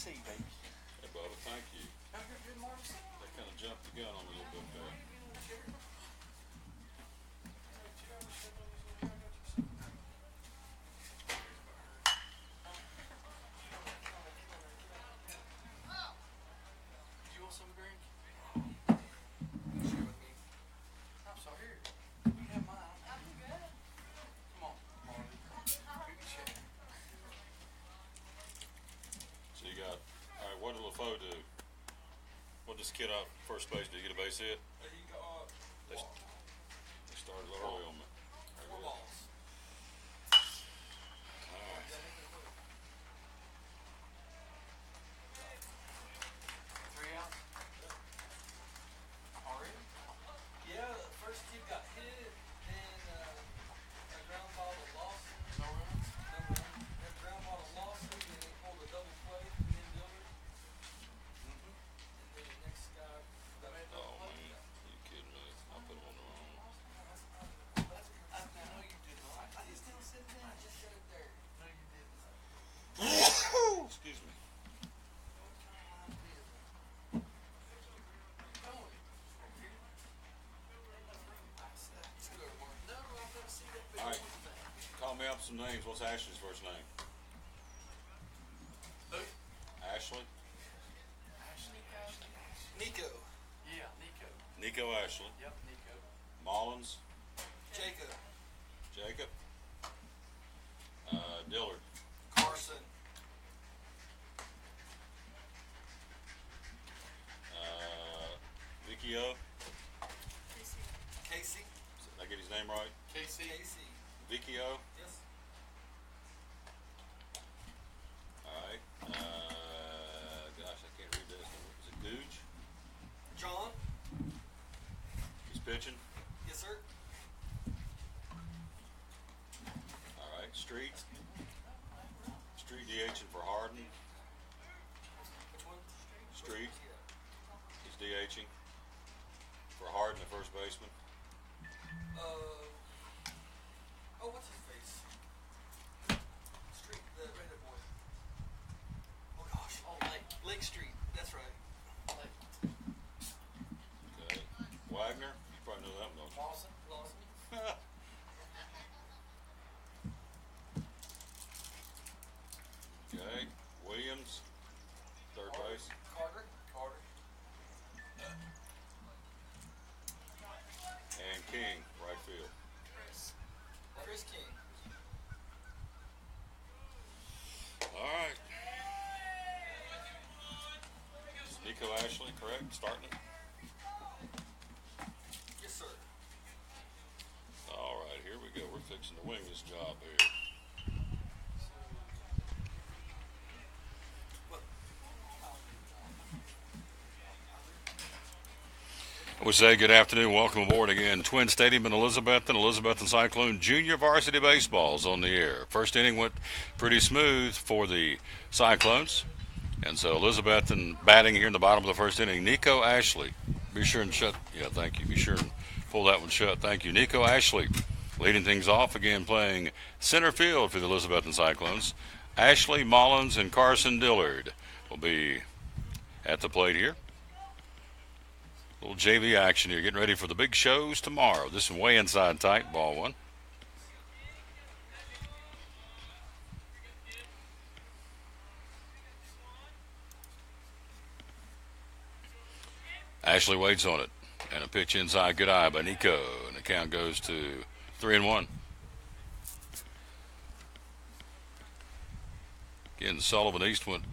see you, baby. Hey, Bubba, thank you. Have a good morning. That kind of jumped the gun on me a little bit there. Do you want some drink? Share with me. I'm sorry. You can have mine. I'm good. Come on, Marley. We can share. So you got, all right, what did LaFoe do? What did this kid out first base do? Get a base hit? He got They started a little early on me. 4 balls. All right. 3 outs. Already? Yeah, the first kid got hit, and a ground ball to Lawson. No runs? No runs. A ground ball to Lawson, and he pulled a double play from the infielder. And then the next guy got a double Oh, play. man. You kidding me? I put him on the wrong one. I know you did not. I just didn't sit down. I just shut it there. No, you didn't. Excuse me. All right. Call me up some names. What's Ashley's first name? Who? Ashley? Nico. Yeah, Nico. Nico Ashley. Yep, Nico. Mullins? Jacob. Jacob? Dillard? Carson. Vicky O? Casey. Did I get his name right? Casey. Vicky O? Yes. Alright. Gosh, I can't read this. Is it Googe? John. He's pitching. Yes, sir. Alright. Street. Street DHing for Harden. Which one? Street. He's DHing for Harden, the first baseman. Oh, what's his face? Street, the redhead boy. Oh gosh. Oh, Lake Street. That's right. Lake. Okay. Wagner. You probably know that one, don't you? Lawson. Okay. Williams. Third base. Carter. And King, right field. Chris King. Alright. Nico Ashley, correct? Starting it? Yes, sir. Alright, here we go. We're fixing to wing this job here. We say good afternoon. Welcome aboard again. Twin Stadium in Elizabethton. Elizabethton Cyclone Junior Varsity Baseball's on the air. First inning went pretty smooth for the Cyclones. And so Elizabethton batting here in the bottom of the first inning. Nico Ashley. Be sure and shut. Yeah, thank you. Be sure and pull that one shut. Thank you. Nico Ashley leading things off again, playing center field for the Elizabethton Cyclones. Ashley, Mullins, and Carson Dillard will be at the plate here. Little JV action here, getting ready for the big shows tomorrow. This is way inside tight, ball one. Ashley waits on it, and a pitch inside, good eye by Nico, and the count goes to 3-1. Again, Sullivan East went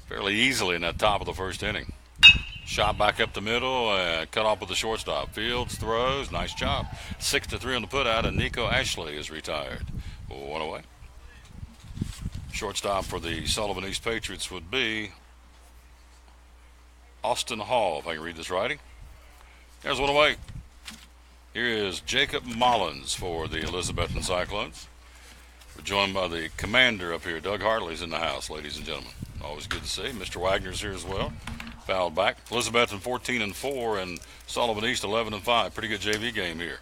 fairly easily in that top of the first inning. Shot back up the middle, cut off with the shortstop. Fields throws, nice job. 6-3 on the putout, and Nico Ashley is retired. 1 away. Shortstop for the Sullivan East Patriots would be Austin Hall, if I can read this writing. There's 1 away. Here is Jacob Mullins for the Elizabethton Cyclones. We're joined by the commander up here. Doug Hartley's in the house, ladies and gentlemen. Always good to see. Mr. Wagner's here as well. Fouled back. Elizabethton 14-4 and Sullivan East 11-5. Pretty good JV game here.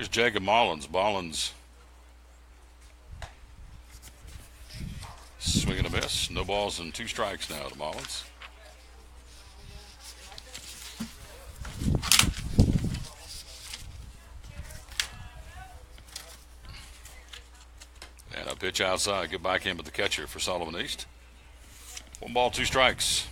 Here's Jacob Mullins. Mullins swinging a miss. No balls and 2 strikes now to Mullins. And a pitch outside. Get back in with the catcher for Sullivan East. 1 ball, 2 strikes.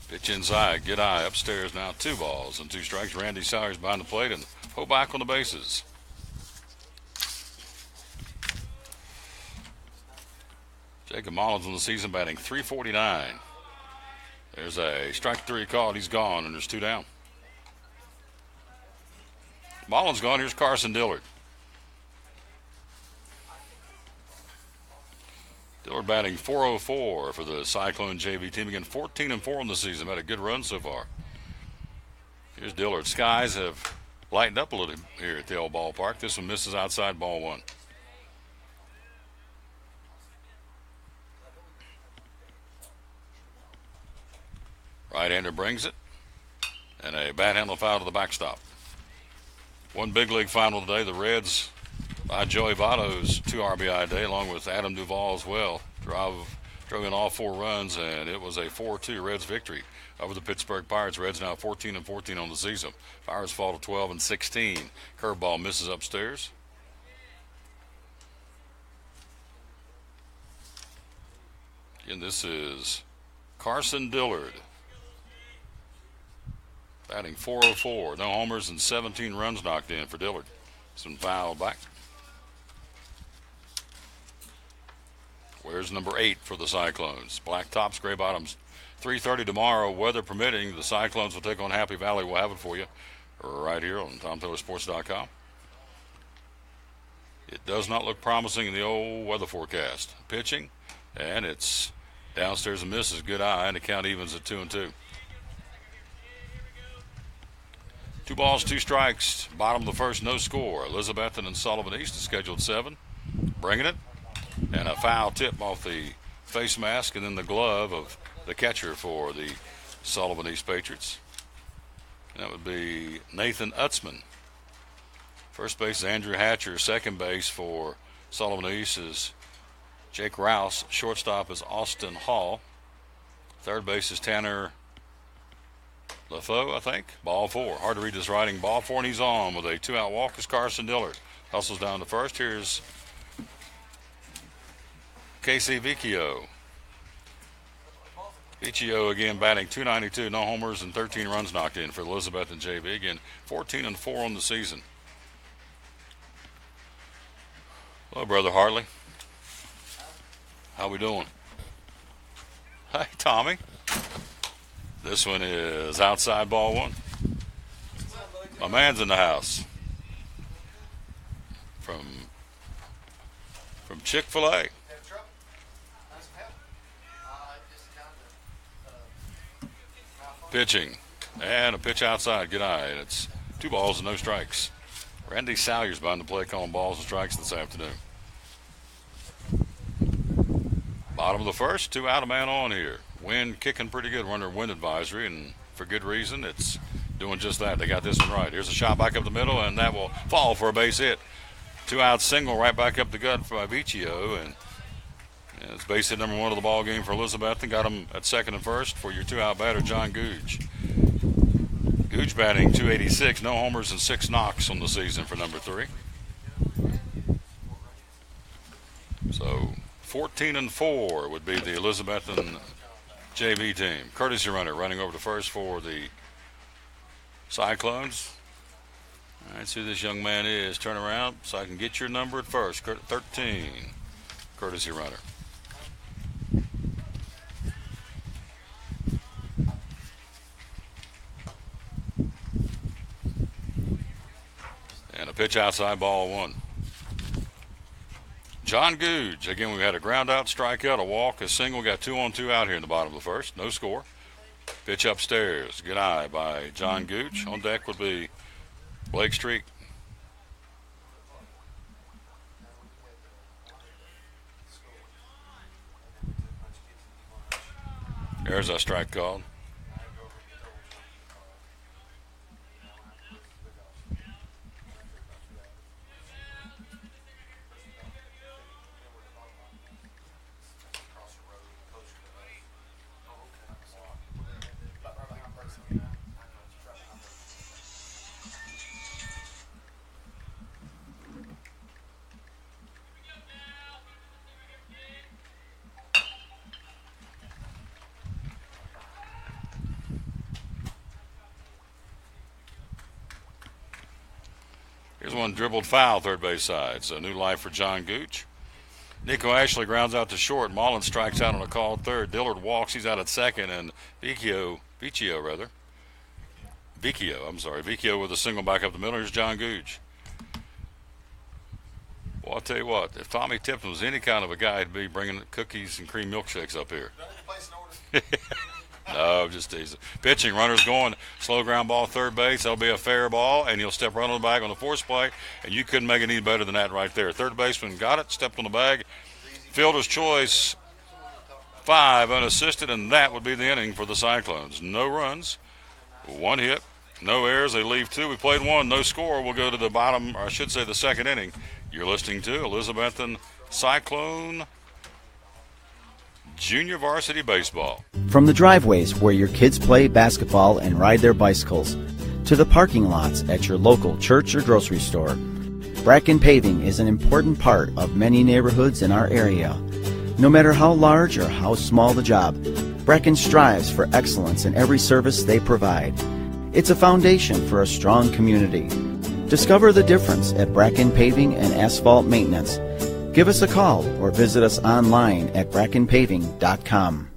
Pitch inside. Get eye upstairs now. 2 balls and 2 strikes. Randy Sawyers behind the plate and Hoback on the bases. Jacob Mullins on the season batting .349. There's a strike 3 called. He's gone, and there's 2 down. Mullins gone. Here's Carson Dillard. Dillard batting .404 for the Cyclone JV team. Again, 14-4 in the season. Had a good run so far. Here's Dillard. Skies have lightened up a little here at the old ballpark. This one misses outside, ball 1. Right-hander brings it. And a bat handle foul to the backstop. 1 big league final today. The Reds by Joey Votto's 2 RBI day, along with Adam Duvall as well. Drove in all 4 runs, and it was a 4-2 Reds victory over the Pittsburgh Pirates. Reds now 14-14 on the season. Pirates fall to 12-16. Curveball misses upstairs. Again, this is Carson Dillard. Batting .404. No homers and 17 runs knocked in for Dillard. Some foul back. Where's number 8 for the Cyclones? Black tops, gray bottoms. 3:30 tomorrow, weather permitting. The Cyclones will take on Happy Valley. We'll have it for you right here on TomTaylorSports.com. It does not look promising in the old weather forecast. Pitching, and it's downstairs and misses. Good eye, and the count evens at 2-2. 2 balls, 2 strikes. Bottom of the first, no score. Elizabethton and Sullivan East is scheduled 7. Bringing it. And a foul tip off the face mask and then the glove of the catcher for the Sullivan East Patriots. And that would be Nathan Utzman. First base is Andrew Hatcher. Second base for Sullivan East is Jake Rouse. Shortstop is Austin Hall. Third base is Tanner LaFaux, I think. Ball 4. Hard to read his writing. Ball 4, and he's on with a 2-out walk is Carson Dillard. Hustles down to first. Here's Casey Vicchio. Vicchio again batting .292. No homers and 13 runs knocked in for Elizabethton JV. Again, 14-4 on the season. Hello, Brother Hartley. How we doing? Hey, Tommy. This one is outside, ball 1. My man's in the house. From Chick-fil-A. Pitching. And a pitch outside. Good eye. And it's 2 balls and no strikes. Randy Salyers behind the plate calling balls and strikes this afternoon. Bottom of the first, 2 out, a man on here. Wind kicking pretty good. We're under wind advisory, and for good reason. It's doing just that. They got this one right. Here's a shot back up the middle, and that will fall for a base hit. 2-out single right back up the gut by Vicchio, and it's base hit number 1 of the ball game for Elizabethton. Got him at second and first for your 2-out batter, John Googe. Googe batting .286. No homers and 6 knocks on the season for number 3. So 14-4 would be the Elizabethton JV team. Courtesy runner running over to first for the Cyclones. All right, see who this young man is. Turn around so I can get your number at first. 13. Courtesy runner. And a pitch outside, ball 1. John Googe. Again, we had a ground out, strikeout, a walk, a single. Got 2-on-2 out here in the bottom of the first. No score. Pitch upstairs. Good eye by John Googe. On deck would be Blake Streak. There's a strike called. one dribbled foul, third base side. So new life for John Gooch. Nico Ashley grounds out to short. Mullins strikes out on a called third. Dillard walks. He's out at second. And Vicchio with a single back up the middle. Here's John Gooch. Well, I'll tell you what, if Tommy Tipton was any kind of a guy, he'd be bringing cookies and cream milkshakes up here. No, just teasing. Pitching, runners going, slow ground ball, third base. That'll be a fair ball, and he'll step right on the bag on the force play, and you couldn't make it any better than that right there. Third baseman got it, stepped on the bag. Fielder's choice, 5 unassisted, and that would be the inning for the Cyclones. No runs, 1 hit, no errors. They leave 2. We played 1, no score. We'll go to the bottom, or I should say the second inning. You're listening to Elizabethton Cyclone Junior Varsity Baseball. From the driveways where your kids play basketball and ride their bicycles, to the parking lots at your local church or grocery store, Bracken Paving is an important part of many neighborhoods in our area. No matter how large or how small the job, Bracken strives for excellence in every service they provide. It's a foundation for a strong community. Discover the difference at Bracken Paving and Asphalt Maintenance. Give us a call or visit us online at brackenpaving.com.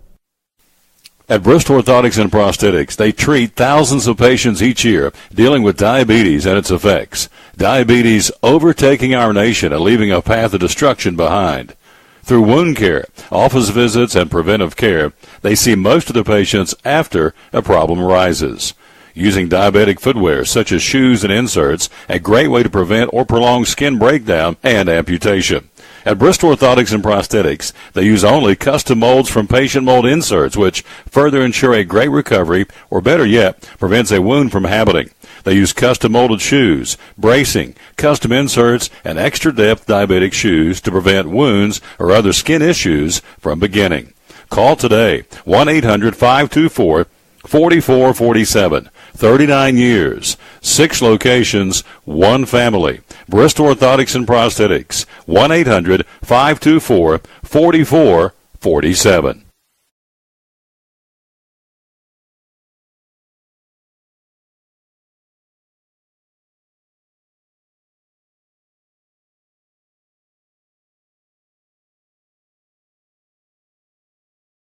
At Bristol Orthotics and Prosthetics, they treat thousands of patients each year dealing with diabetes and its effects. Diabetes overtaking our nation and leaving a path of destruction behind. Through wound care, office visits, and preventive care, they see most of the patients after a problem arises. Using diabetic footwear such as shoes and inserts, a great way to prevent or prolong skin breakdown and amputation. At Bristol Orthotics and Prosthetics, they use only custom molds from patient mold inserts, which further ensure a great recovery, or better yet, prevents a wound from happening. They use custom molded shoes, bracing, custom inserts, and extra depth diabetic shoes to prevent wounds or other skin issues from beginning. Call today, 1-800-524-4447. 39 years, 6 locations, 1 family. Bristol Orthotics and Prosthetics, 1-800-524-4447.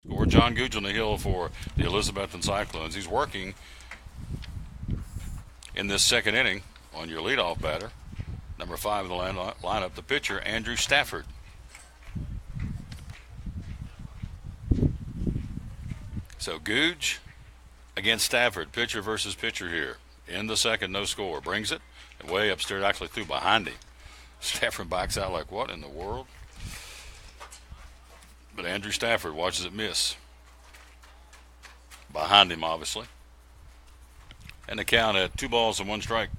Or John Gooch on the hill for the Elizabethton Cyclones. He's working in this second inning on your leadoff batter. Number 5 in the lineup, the pitcher, Andrew Stafford. So Gooch against Stafford, pitcher versus pitcher here. In the second, no score. Brings it way upstairs, actually threw behind him. Stafford backs out like, what in the world? But Andrew Stafford watches it miss. Behind him, obviously. And the count at 2 balls and 1 strike.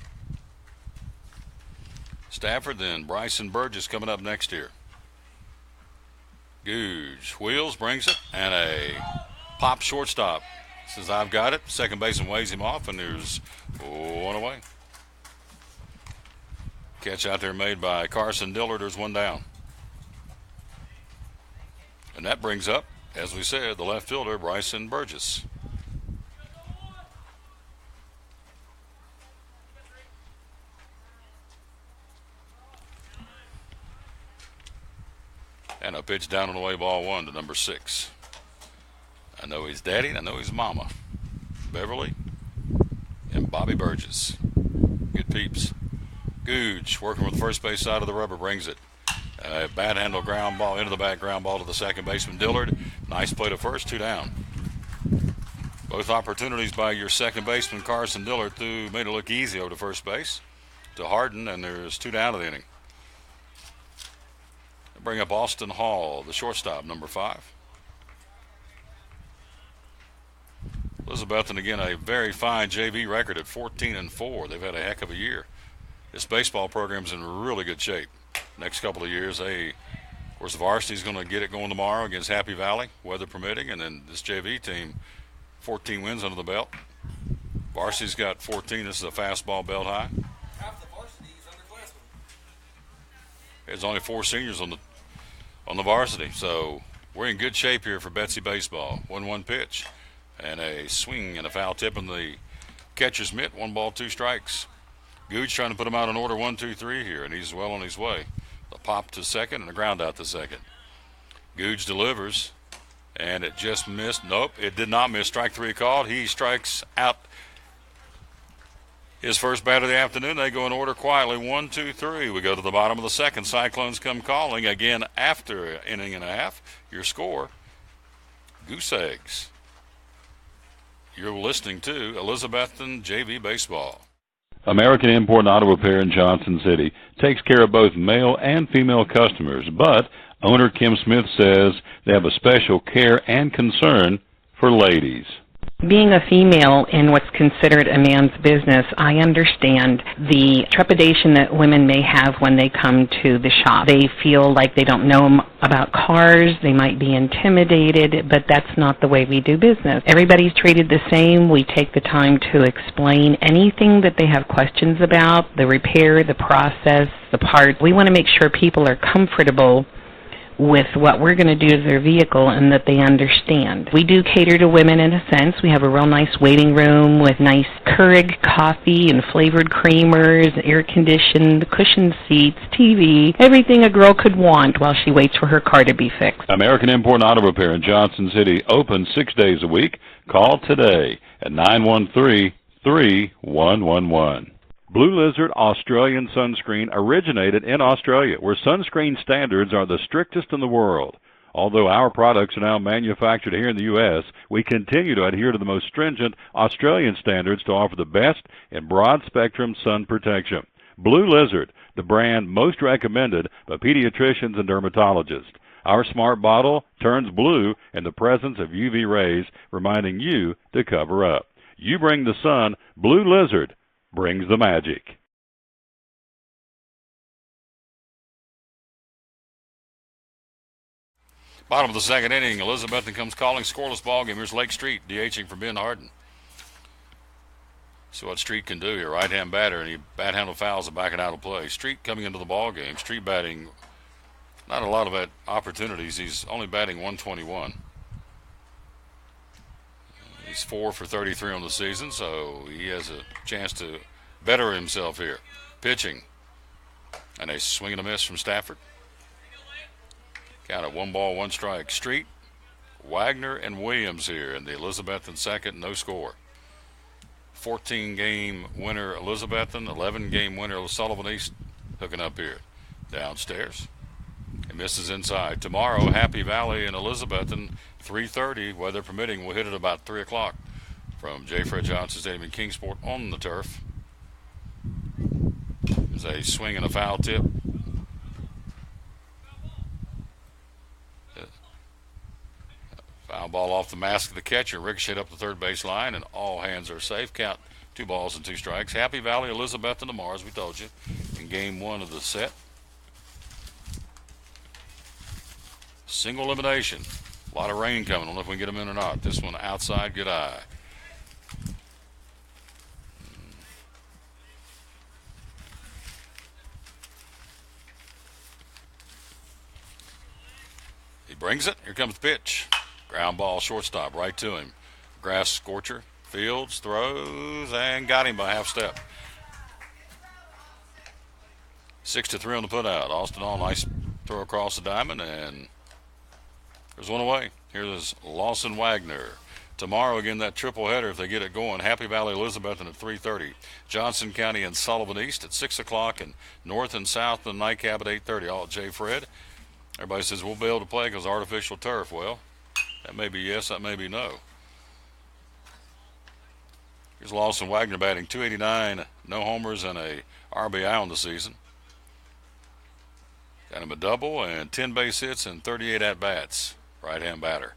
Stafford, then Bryson Burgess coming up next here. Gooch wheels, brings it, and a pop shortstop. Says, I've got it. Second baseman weighs him off, and there's 1 away. Catch out there made by Carson Dillard. There's 1 down. And that brings up, as we said, the left fielder, Bryson Burgess. And a pitch down and away, ball 1 to number 6. I know he's daddy, and I know he's mama. Beverly and Bobby Burgess. Good peeps. Gooch working with the first base side of the rubber, brings it. A bad handle ground ball, into the back ground ball to the second baseman, Dillard. Nice play to first, 2 down. Both opportunities by your second baseman, Carson Dillard, made it look easy over to first base to Harden, and there's 2 down of the inning. Bring up Austin Hall, the shortstop, number 5. Elizabethton, again, a very fine JV record at 14-4. They've had a heck of a year. This baseball program's in really good shape. Next couple of years, of course, the varsity's going to get it going tomorrow against Happy Valley, weather permitting, and then this JV team, 14 wins under the belt. Varsity's got 14. This is a fastball belt high. Half the varsity is underclassmen. There's only 4 seniors on the varsity, so we're in good shape here for Betsy baseball. 1-1 pitch, and a swing and a foul tip in the catcher's mitt. 1 ball, 2 strikes. Gooch trying to put him out in order 1-2-3 here, and he's well on his way. A pop to second and a ground out to second. Gooch delivers, and it just missed. Nope, it did not miss. Strike three called. He strikes out his first bat of the afternoon. They go in order quietly, 1-2-3. We go to the bottom of the second. Cyclones come calling again after an inning and a half. Your score, Goose Eggs. You're listening to Elizabethton JV Baseball. American Import Auto Repair in Johnson City takes care of both male and female customers, but owner Kim Smith says they have a special care and concern for ladies. Being a female in what's considered a man's business, I understand the trepidation that women may have when they come to the shop. They feel like they don't know about cars, they might be intimidated, but that's not the way we do business. Everybody's treated the same. We take the time to explain anything that they have questions about, the repair, the process, the parts. We want to make sure people are comfortable with what we're going to do to their vehicle and that they understand. We do cater to women in a sense. We have a real nice waiting room with nice Keurig coffee and flavored creamers, air-conditioned, cushioned seats, TV, everything a girl could want while she waits for her car to be fixed. American Import Auto Repair in Johnson City, open 6 days a week. Call today at 913-3111. Blue Lizard Australian sunscreen originated in Australia, where sunscreen standards are the strictest in the world. Although our products are now manufactured here in the U.S., we continue to adhere to the most stringent Australian standards to offer the best in broad-spectrum sun protection. Blue Lizard, the brand most recommended by pediatricians and dermatologists. Our smart bottle turns blue in the presence of UV rays, reminding you to cover up. You bring the sun, Blue Lizard brings the magic. Bottom of the second inning, Elizabethton comes calling, scoreless ball game. Here's Lake Street DHing for Ben Harden. See what Street can do here. Right-hand batter, and he bat handle fouls and backing out of play. Street coming into the ball game. Street batting, not a lot of opportunities. He's only batting 121. He's 4 for 33 on the season, so he has a chance to better himself here. Pitching, and a swing and a miss from Stafford. Count at 1-1 Street, Wagner, and Williams here in the Elizabethton second, no score. 14-game winner Elizabethton, 11-game winner Sullivan East hooking up here. Downstairs, he misses inside. Tomorrow, Happy Valley and Elizabethton, 3:30, weather permitting. We'll hit it about 3 o'clock from J. Fred Johnson Stadium in Kingsport on the turf. There's a swing and a foul tip. Foul ball off the mask of the catcher, ricocheted up the third base line, and all hands are safe. Count 2-2 strikes. Happy Valley, Elizabethton tomorrow, as we told you, in game one of the set. Single elimination. A lot of rain coming. I don't know if we can get them in or not. This one outside, good eye. He brings it. Here comes the pitch. Ground ball, shortstop, right to him. Grass scorcher. Fields throws and got him by half step. 6-3 on the putout. Austin Hall, nice throw across the diamond, and there's one away. Here's Lawson Wagner. Tomorrow, again, that triple header, if they get it going. Happy Valley, Elizabethton at 3:30. Johnson County and Sullivan East at 6 o'clock, and North and South the nightcap at 8:30. All at J. Fred. Everybody says we'll be able to play because artificial turf. Well, that may be yes, that may be no. Here's Lawson Wagner batting .289, no homers and a RBI on the season. Got him a double and 10 base hits and 38 at-bats. Right-hand batter.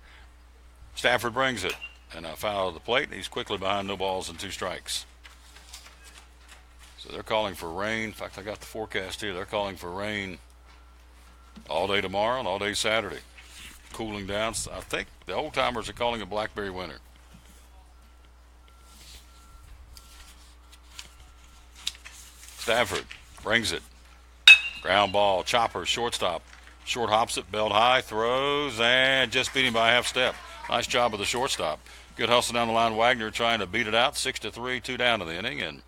Stafford brings it, and a foul of the plate. He's quickly behind, no balls and 2 strikes. So they're calling for rain. In fact, I got the forecast here. They're calling for rain all day tomorrow and all day Saturday. Cooling down. I think the old-timers are calling it blackberry winter. Stafford brings it. Ground ball, chopper, shortstop. Short hops it, belt high, throws, and just beat him by a half step. Nice job of the shortstop. Good hustle down the line. Wagner trying to beat it out. 6-3, 2 down in the inning, and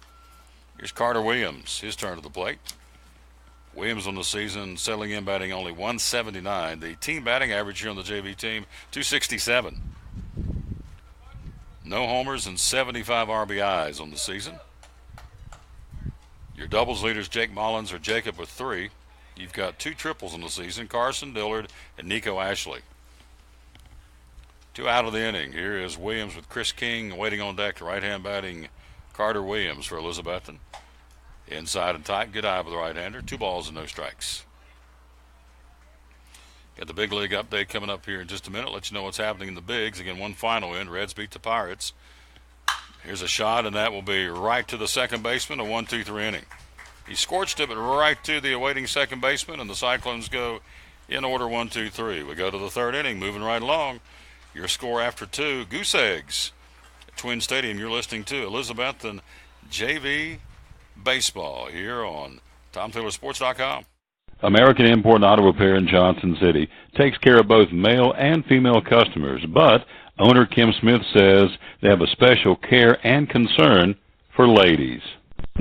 Here's Carter Williams, his turn to the plate. Williams on the season settling in batting only 179. The team batting average here on the JV team, 267. No homers and 75 RBIs on the season. Your doubles leaders, Jake Mullins or Jacob with 3. You've got 2 triples on the season, Carson Dillard and Nico Ashley. 2 out of the inning. Here is Williams with Chris King waiting on deck. Right-hand batting Carter Williams for Elizabethton. Inside and tight, good eye for the right-hander. 2 balls and no strikes. Got the big league update coming up here in just a minute. Let you know what's happening in the bigs. Again, one final in. Reds beat the Pirates. Here's a shot, and that will be right to the second baseman. A 1-2-3 inning. He scorched it, but right to the awaiting second baseman, and the Cyclones go in order 1-2-3. We go to the third inning, moving right along. Your score after 2, Goose Eggs at Twin Stadium. You're listening to Elizabethton JV Baseball here on TomTaylorSports.com. American Import and Auto Repair in Johnson City takes care of both male and female customers, but owner Kim Smith says they have a special care and concern for ladies.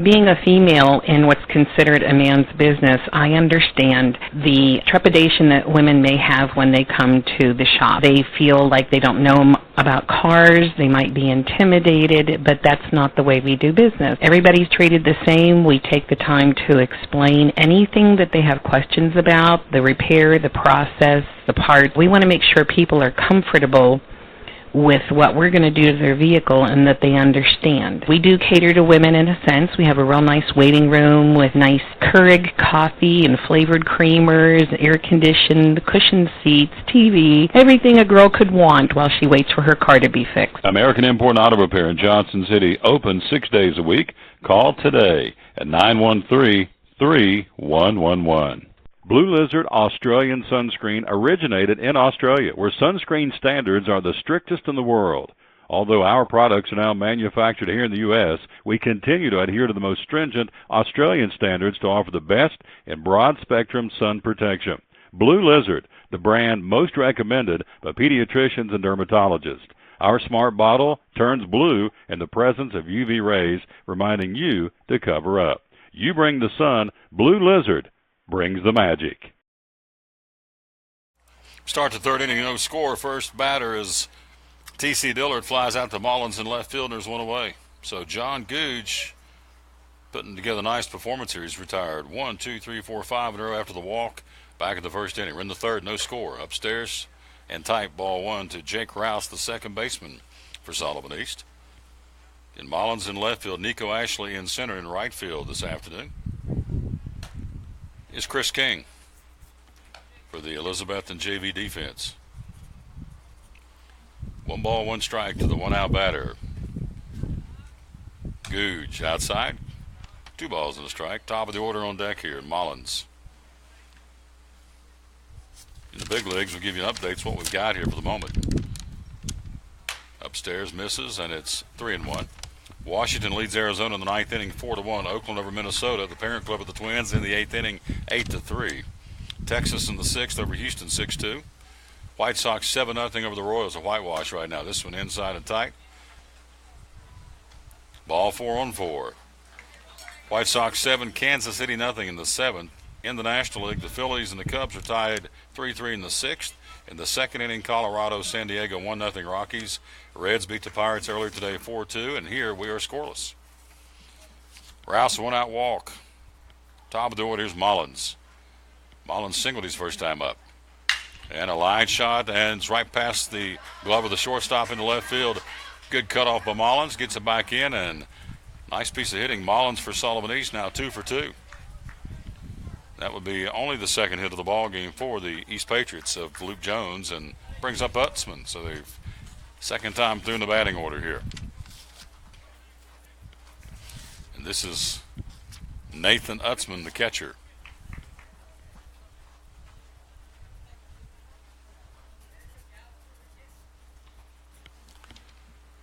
Being a female in what's considered a man's business, I understand the trepidation that women may have when they come to the shop. They feel like they don't know about cars, they might be intimidated, but that's not the way we do business. Everybody's treated the same. We take the time to explain anything that they have questions about, the repair, the process, the parts. We want to make sure people are comfortable with what we're going to do to their vehicle and that they understand. We do cater to women in a sense. We have a real nice waiting room with nice Keurig coffee and flavored creamers, air-conditioned, cushioned seats, TV, everything a girl could want while she waits for her car to be fixed. American Import and Auto Repair in Johnson City, open 6 days a week. Call today at 913-3111. Blue Lizard Australian Sunscreen originated in Australia, where sunscreen standards are the strictest in the world. Although our products are now manufactured here in the U.S., we continue to adhere to the most stringent Australian standards to offer the best in broad-spectrum sun protection. Blue Lizard, the brand most recommended by pediatricians and dermatologists. Our smart bottle turns blue in the presence of UV rays, reminding you to cover up. You bring the sun, Blue Lizard brings the magic. Start the third inning, no score. First batter is T.C. Dillard, flies out to Mullins in left field, and there's one away. So John Googe putting together a nice performance here. He's retired 1, 2, 3, 4, 5 in a row after the walk. Back in the first inning. We're in the third, no score. Upstairs and tight, ball 1 to Jake Rouse, the second baseman for Sullivan East. And Mullins in left field, Nico Ashley in center and right field this afternoon is Chris King for the Elizabethton JV defense. 1 ball, 1 strike to the 1-out batter. Googe outside. 2 balls and a strike. Top of the order on deck here, Mullins. In the big leagues, we'll give you updates what we've got here for the moment. Upstairs misses, and it's 3-1. Washington leads Arizona in the 9th inning 4-1. Oakland over Minnesota, the parent club of the Twins, in the 8th inning 8-3. Texas in the 6th over Houston 6-2. White Sox 7-0 over the Royals, a whitewash right now. This one inside and tight. Ball 4-4. White Sox 7, Kansas City nothing in the 7th. In the National League, the Phillies and the Cubs are tied 3-3 in the 6th. In the 2nd inning, Colorado, San Diego 1-0 Rockies. Reds beat the Pirates earlier today 4-2, and here we are scoreless. Rouse, 1-out walk. Top of the order, here's Mullins. Mullins singled his first time up. And a line shot, and it's right past the glove of the shortstop in the left field. Good cutoff by Mullins, gets it back in, and nice piece of hitting. Mullins for Sullivan East, now 2 for 2. That would be only the second hit of the ball game for the East Patriots of Luke Jones, and brings up Utzman. So they've second time through in the batting order here. And this is Nathan Utzman, the catcher.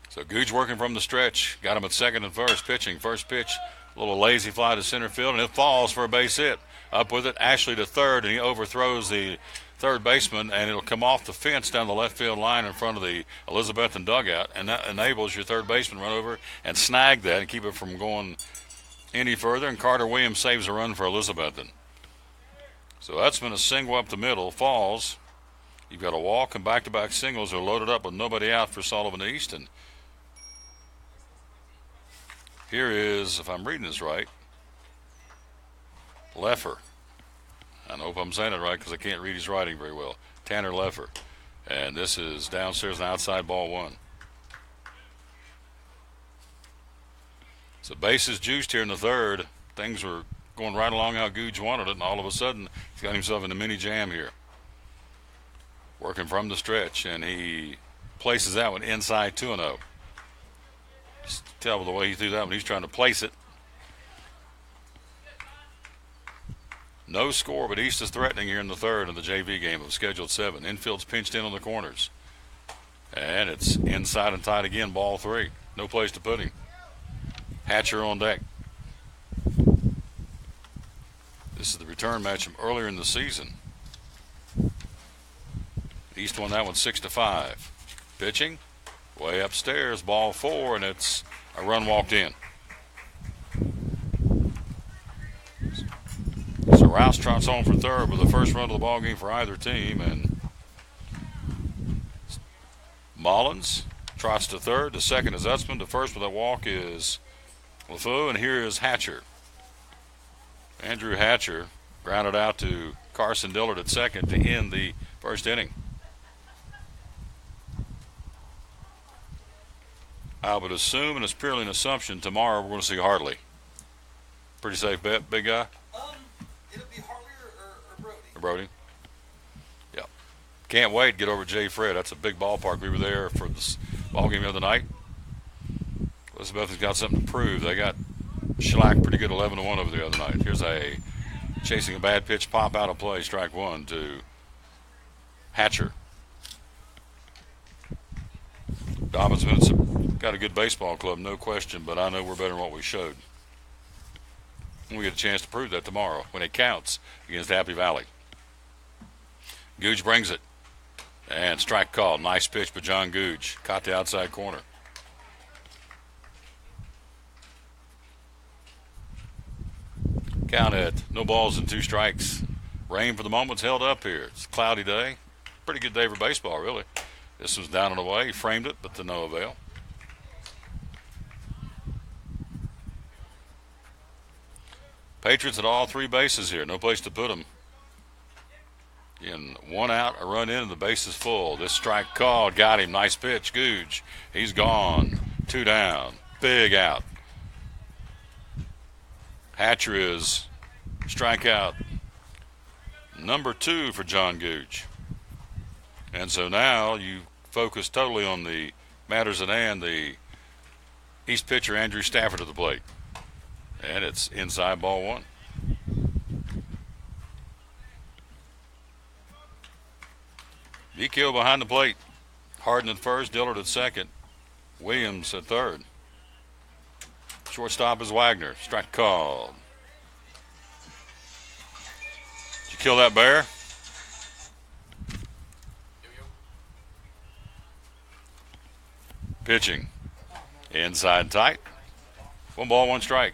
So Googe working from the stretch. Got him at second and first, pitching. First pitch, a little lazy fly to center field, and it falls for a base hit. Up with it, Ashley to third, and he overthrows the third baseman, and it'll come off the fence down the left field line in front of the Elizabethton dugout, and that enables your third baseman to run over and snag that and keep it from going any further, and Carter Williams saves a run for Elizabethton. So Utzman a single up the middle, falls. You've got a walk and back-to-back singles are loaded up with nobody out for Sullivan East. And here is, if I'm reading this right, Leffer. I hope I'm saying it right because I can't read his writing very well. Tanner Leffer. And this is downstairs and outside, ball one. So bases juiced here in the third. Things were going right along how Googe wanted it, and all of a sudden he's got himself in a mini jam here. Working from the stretch, and he places that one inside 2-0. Just tell by the way he threw that one, he's trying to place it. No score, but East is threatening here in the third in the JV game of scheduled 7. Infield's pinched in on the corners. And it's inside and tight again, ball 3. No place to put him. Hatcher on deck. This is the return match from earlier in the season. East won that one 6-5. Pitching, way upstairs, ball 4, and it's a run walked in. So Rouse trots home for third with the first run of the ball game for either team, and Mullins trots to third. The second is Utzman. The first with a walk is LeFou, and here is Hatcher. Andrew Hatcher grounded out to Carson Dillard at second to end the first inning. I would assume, and it's purely an assumption, tomorrow we're going to see Hartley. Pretty safe bet, big guy? It'll be Hartley or Brody. Brody. Yep. Can't wait to get over Jay Fred. That's a big ballpark. We were there for this ball game the other night. Elizabethton's got something to prove. They got shellacked pretty good 11-1 over the other night. Here's a chasing a bad pitch, pop out of play, strike one to Hatcher. Dobbins got a good baseball club, no question, but I know we're better than what we showed. We get a chance to prove that tomorrow when it counts against Happy Valley. Googe brings it. And strike called. Nice pitch by John Googe. Caught the outside corner. Count at no balls and 2 strikes. Rain for the moment's held up here. It's a cloudy day. Pretty good day for baseball, really. This was down and away. He framed it, but to no avail. Patriots at all 3 bases here. No place to put them. In 1 out, a run in, and the base is full. This strike called. Got him. Nice pitch. Googe. He's gone. 2 down. Big out. Hatcher is strikeout number 2 for John Googe. And so now you focus totally on the matters at hand. The East pitcher, Andrew Stafford, at the plate. And it's inside ball 1. Vico behind the plate. Harden at first, Dillard at second. Williams at third. Shortstop is Wagner. Strike called. Did you kill that bear? Pitching. Inside tight. 1 ball, 1 strike.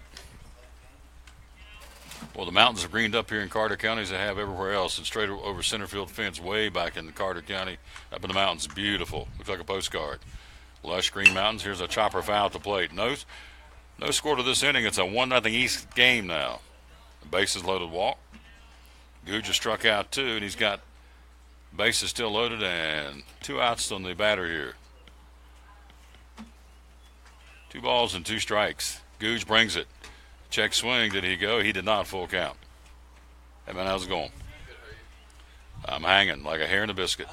Well, the mountains are greened up here in Carter County as they have everywhere else, and straight over center field fence way back in Carter County, up in the mountains. Beautiful. Looks like a postcard. Lush green mountains. Here's a chopper foul at the plate. No score to this inning. It's a 1-0 East game now. The bases loaded walk. Googe has struck out 2, and he's got bases still loaded and 2 outs on the batter here. 2 balls and 2 strikes. Googe brings it. Check swing. Did he go? He did not. Full count. Hey, man, how's it going? I'm hanging like a hair in a biscuit.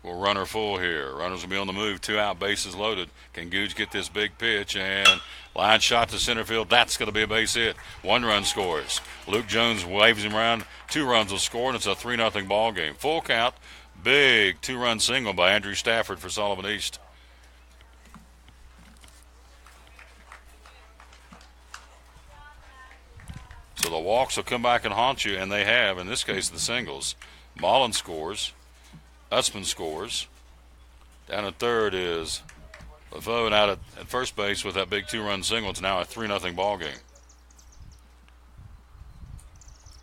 We'll runner full here. Runners will be on the move. 2 out, bases loaded. Can Googe get this big pitch? And line shot to center field. That's going to be a base hit. 1 run scores. Luke Jones waves him around. 2 runs will score, and it's a 3-0 ball game. Full count. Big 2-run single by Andrew Stafford for Sullivan East. So the walks will come back and haunt you, and they have, in this case, the singles. Mullins scores. Utzman scores. Down at third is LeFeau out at first base with that big 2-run single. It's now a 3-0 ball game.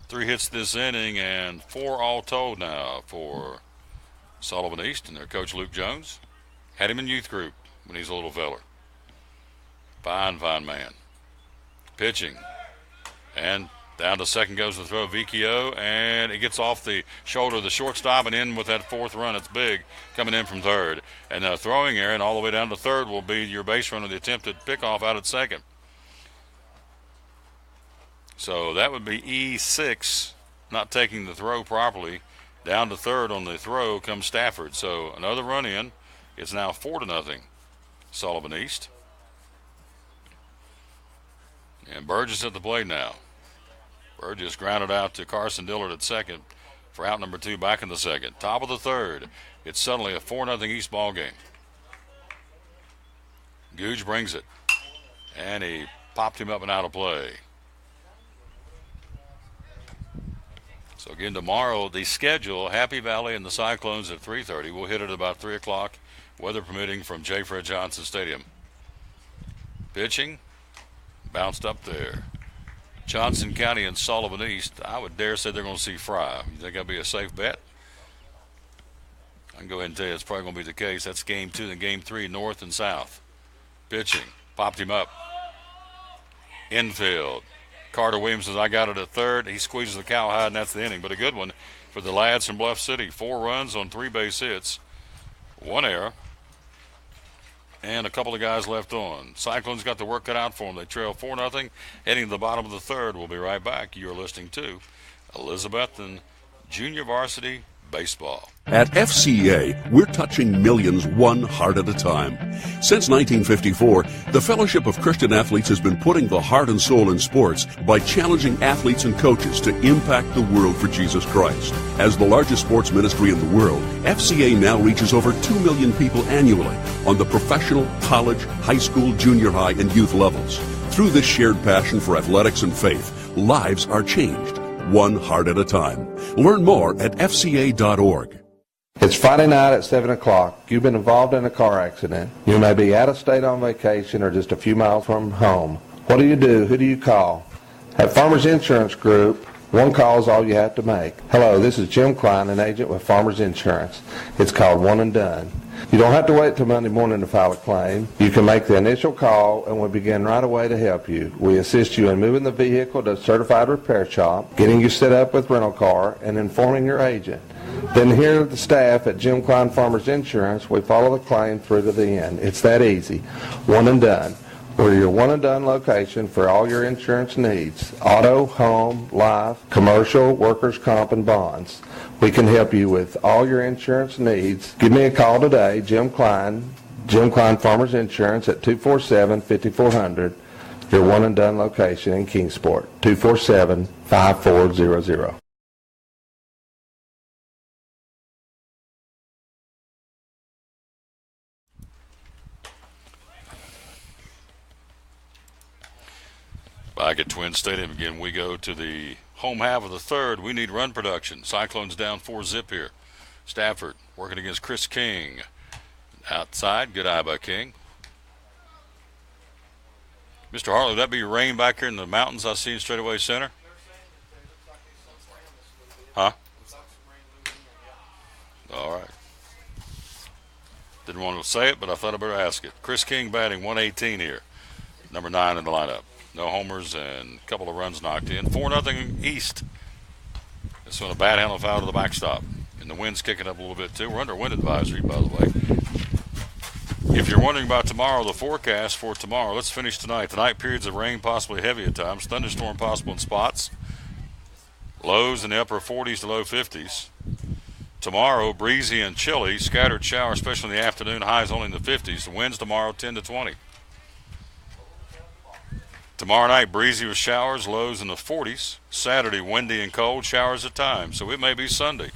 3 hits this inning and 4 all told now for Sullivan East and their coach Luke Jones. Had him in youth group when he's a little feller. Fine man. Pitching. And down to second goes the throw, Vicchio, and it gets off the shoulder of the shortstop and in with that 4th run. It's big coming in from third. And the throwing error and all the way down to third will be your base runner, the attempted pickoff out at second. So that would be E6, not taking the throw properly. Down to third on the throw comes Stafford. So another run in. It's now 4-0 Sullivan East. And Burgess at the plate now. Burgess grounded out to Carson Dillard at second for out number 2 back in the second. Top of the third. It's suddenly a 4-0 East ball game. Googe brings it. And he popped him up and out of play. So again, tomorrow, the schedule, Happy Valley and the Cyclones at 3:30. We'll hit it about 3 o'clock, weather permitting, from J. Fred Johnson Stadium. Pitching, bounced up there. Johnson County and Sullivan East, I would dare say they're going to see Fry. You think that'd be a safe bet? I can go ahead and tell you it's probably going to be the case. That's game 2, then game 3, north and south. Pitching, popped him up. Infield. Carter Williams says, I got it at third. He squeezes the cowhide, and that's the inning. But a good one for the lads from Bluff City. 4 runs on 3 base hits, 1 error, and a couple of guys left on. Cyclones got the work cut out for them. They trail 4-0, heading to the bottom of the third. We'll be right back. You're listening to Elizabethton Junior Varsity Baseball. At FCA, we're touching millions one heart at a time. Since 1954, the Fellowship of Christian Athletes has been putting the heart and soul in sports by challenging athletes and coaches to impact the world for Jesus Christ. As the largest sports ministry in the world, FCA now reaches over 2 million people annually on the professional, college, high school, junior high, and youth levels. Through this shared passion for athletics and faith, lives are changed, one heart at a time. Learn more at fca.org. It's Friday night at 7 o'clock. You've been involved in a car accident. You may be out of state on vacation or just a few miles from home. What do you do? Who do you call? At Farmers Insurance Group, one call is all you have to make. Hello, this is Jim Klein, an agent with Farmers Insurance. It's called One and Done. You don't have to wait till Monday morning to file a claim. You can make the initial call and we'll begin right away to help you. We assist you in moving the vehicle to a certified repair shop, getting you set up with rental car, and informing your agent. Then here at the staff at Jim Klein Farmers Insurance, we follow the claim through to the end. It's that easy. One and Done. We're your one and done location for all your insurance needs. Auto, home, life, commercial, workers' comp, and bonds. We can help you with all your insurance needs. Give me a call today, Jim Klein Farmers Insurance at 247-5400. Your one and done location in Kingsport, 247-5400. Back at Twin Stadium again, we go to the home half of the third. We need run production. Cyclones down 4-0 here. Stafford working against Chris King. Outside, good eye by King. Mr. Hartley, would that be rain back here in the mountains I see in straightaway center? Huh? All right. Didn't want to say it, but I thought I'd better ask it. Chris King batting 118 here. Number 9 in the lineup. No homers and a couple of runs knocked in. 4-0 East. This one a bad handle foul to the backstop. And the wind's kicking up a little bit too. We're under wind advisory, by the way. If you're wondering about tomorrow, the forecast for tomorrow, let's finish tonight. Tonight, periods of rain, possibly heavy at times. Thunderstorm possible in spots. Lows in the upper 40s to low 50s. Tomorrow, breezy and chilly. Scattered showers, especially in the afternoon. Highs only in the 50s. The winds tomorrow, 10 to 20. Tomorrow night, breezy with showers, lows in the 40s. Saturday, windy and cold, showers at times. So it may be Sunday.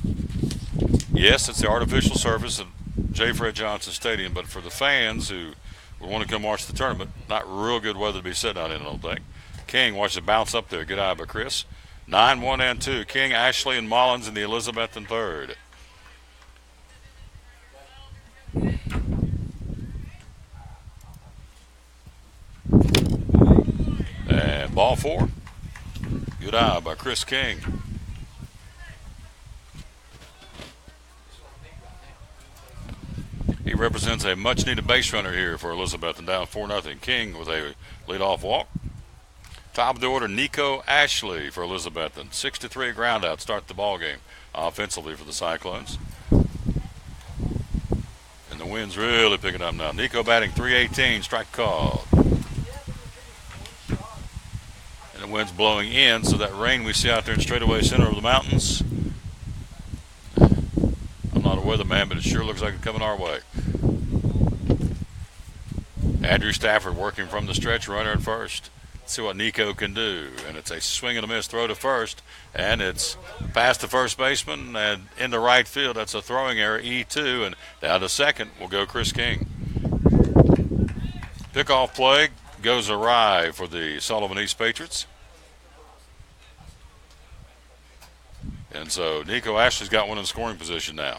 Yes, it's the artificial surface at J. Fred Johnson Stadium, but for the fans who would want to come watch the tournament, not real good weather to be sitting out in, I don't think. King, watch it bounce up there. Good eye by Chris. 9, 1, and 2. King, Ashley, and Mullins in the Elizabethton third. Ball 4. Good eye by Chris King. He represents a much-needed base runner here for Elizabethton, down 4-0. King with a leadoff walk. Top of the order, Nico Ashley for Elizabethton. 6-3 ground out, start the ball game offensively for the Cyclones. And the wind's really picking up now. Nico batting .318, strike called. And the wind's blowing in, so that rain we see out there in straightaway center of the mountains, I'm not a weatherman, but it sure looks like it's coming our way. Andrew Stafford working from the stretch, runner at first. Let's see what Nico can do. And it's a swing and a miss throw to first. And it's past the first baseman and into right field. That's a throwing error, E2. And down to second will go Chris King. Pickoff play goes awry for the Sullivan East Patriots. And so Nico Ashley's got one in scoring position now.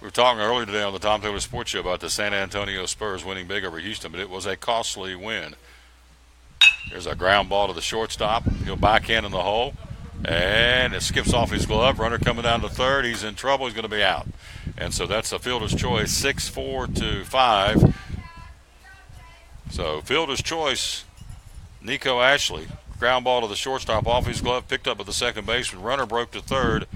We were talking earlier today on the Tom Taylor Sports Show about the San Antonio Spurs winning big over Houston, but it was a costly win. There's a ground ball to the shortstop. He'll backhand in the hole, and it skips off his glove. Runner coming down to third. He's in trouble. He's going to be out. And so that's a fielder's choice, 6-4-5. So fielder's choice, Nico Ashley. Ground ball to the shortstop off his glove, picked up at the second baseman. Runner broke to third.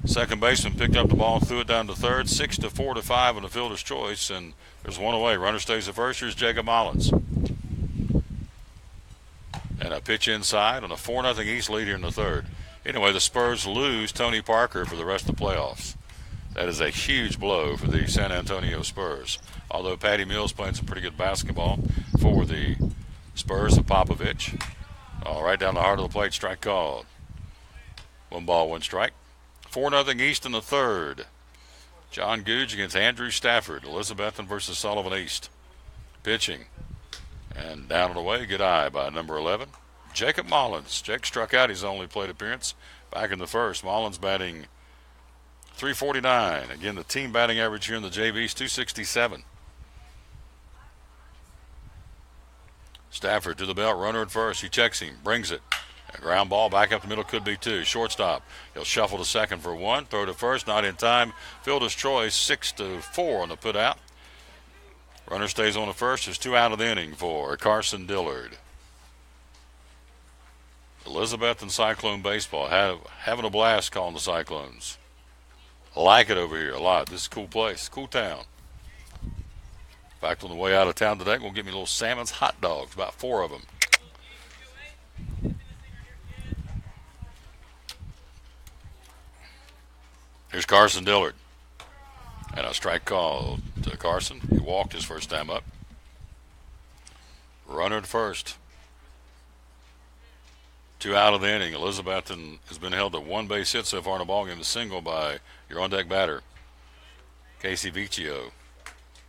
Second baseman picked up the ball and threw it down to third. 6-4-5 on the fielder's choice, and there's one away. Runner stays at first. Here's Jacob Mullins. And a pitch inside on a 4-0 East lead here in the third. Anyway, the Spurs lose Tony Parker for the rest of the playoffs. That is a huge blow for the San Antonio Spurs. Although Patty Mills playing some pretty good basketball for the Spurs of Popovich. All right, down the heart of the plate, strike called. 1 ball, 1 strike. 4-0 East in the third. John Googe against Andrew Stafford. Elizabethton versus Sullivan East. Pitching. And down and away, good eye by number 11. Jacob Mullins. Jake struck out his only plate appearance back in the first. Mullins batting .349. Again, the team batting average here in the JV is .267. Stafford to the belt, runner at first. He checks him, brings it. A ground ball back up the middle, could be 2. Shortstop. He'll shuffle to second for 1. Throw to first, not in time. Fielder's choice, 6-4 on the put out. Runner stays on the first. There's 2 out of the inning for Carson Dillard. Elizabethton Cyclone baseball. Having a blast calling the Cyclones. I like it over here a lot. This is a cool place, cool town. In fact, on the way out of town today, I'm going to get me little Salmon's hot dogs, about 4 of them. Here's Carson Dillard. And a strike call to Carson. He walked his first time up. Runner at first. 2 out of the inning. Elizabethton has been held to 1 base hit so far in the ballgame. A single by your on-deck batter, Casey Vecchio.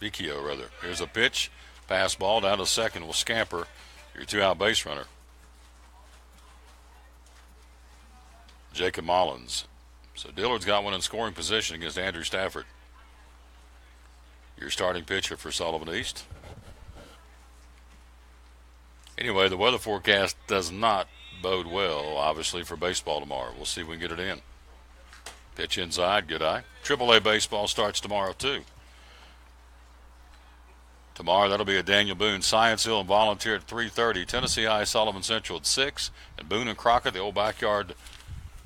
Here's a pitch. Pass ball down to second will scamper. Your 2-out base runner. Jacob Mullins. So Dillard's got one in scoring position against Andrew Stafford. Your starting pitcher for Sullivan East. Anyway, the weather forecast does not bode well, obviously, for baseball tomorrow. We'll see if we can get it in. Pitch inside, good eye. AAA baseball starts tomorrow, too. Tomorrow, that'll be a Daniel Boone Science Hill and Volunteer at 3:30. Tennessee High, Sullivan Central at 6. And Boone and Crockett, the old backyard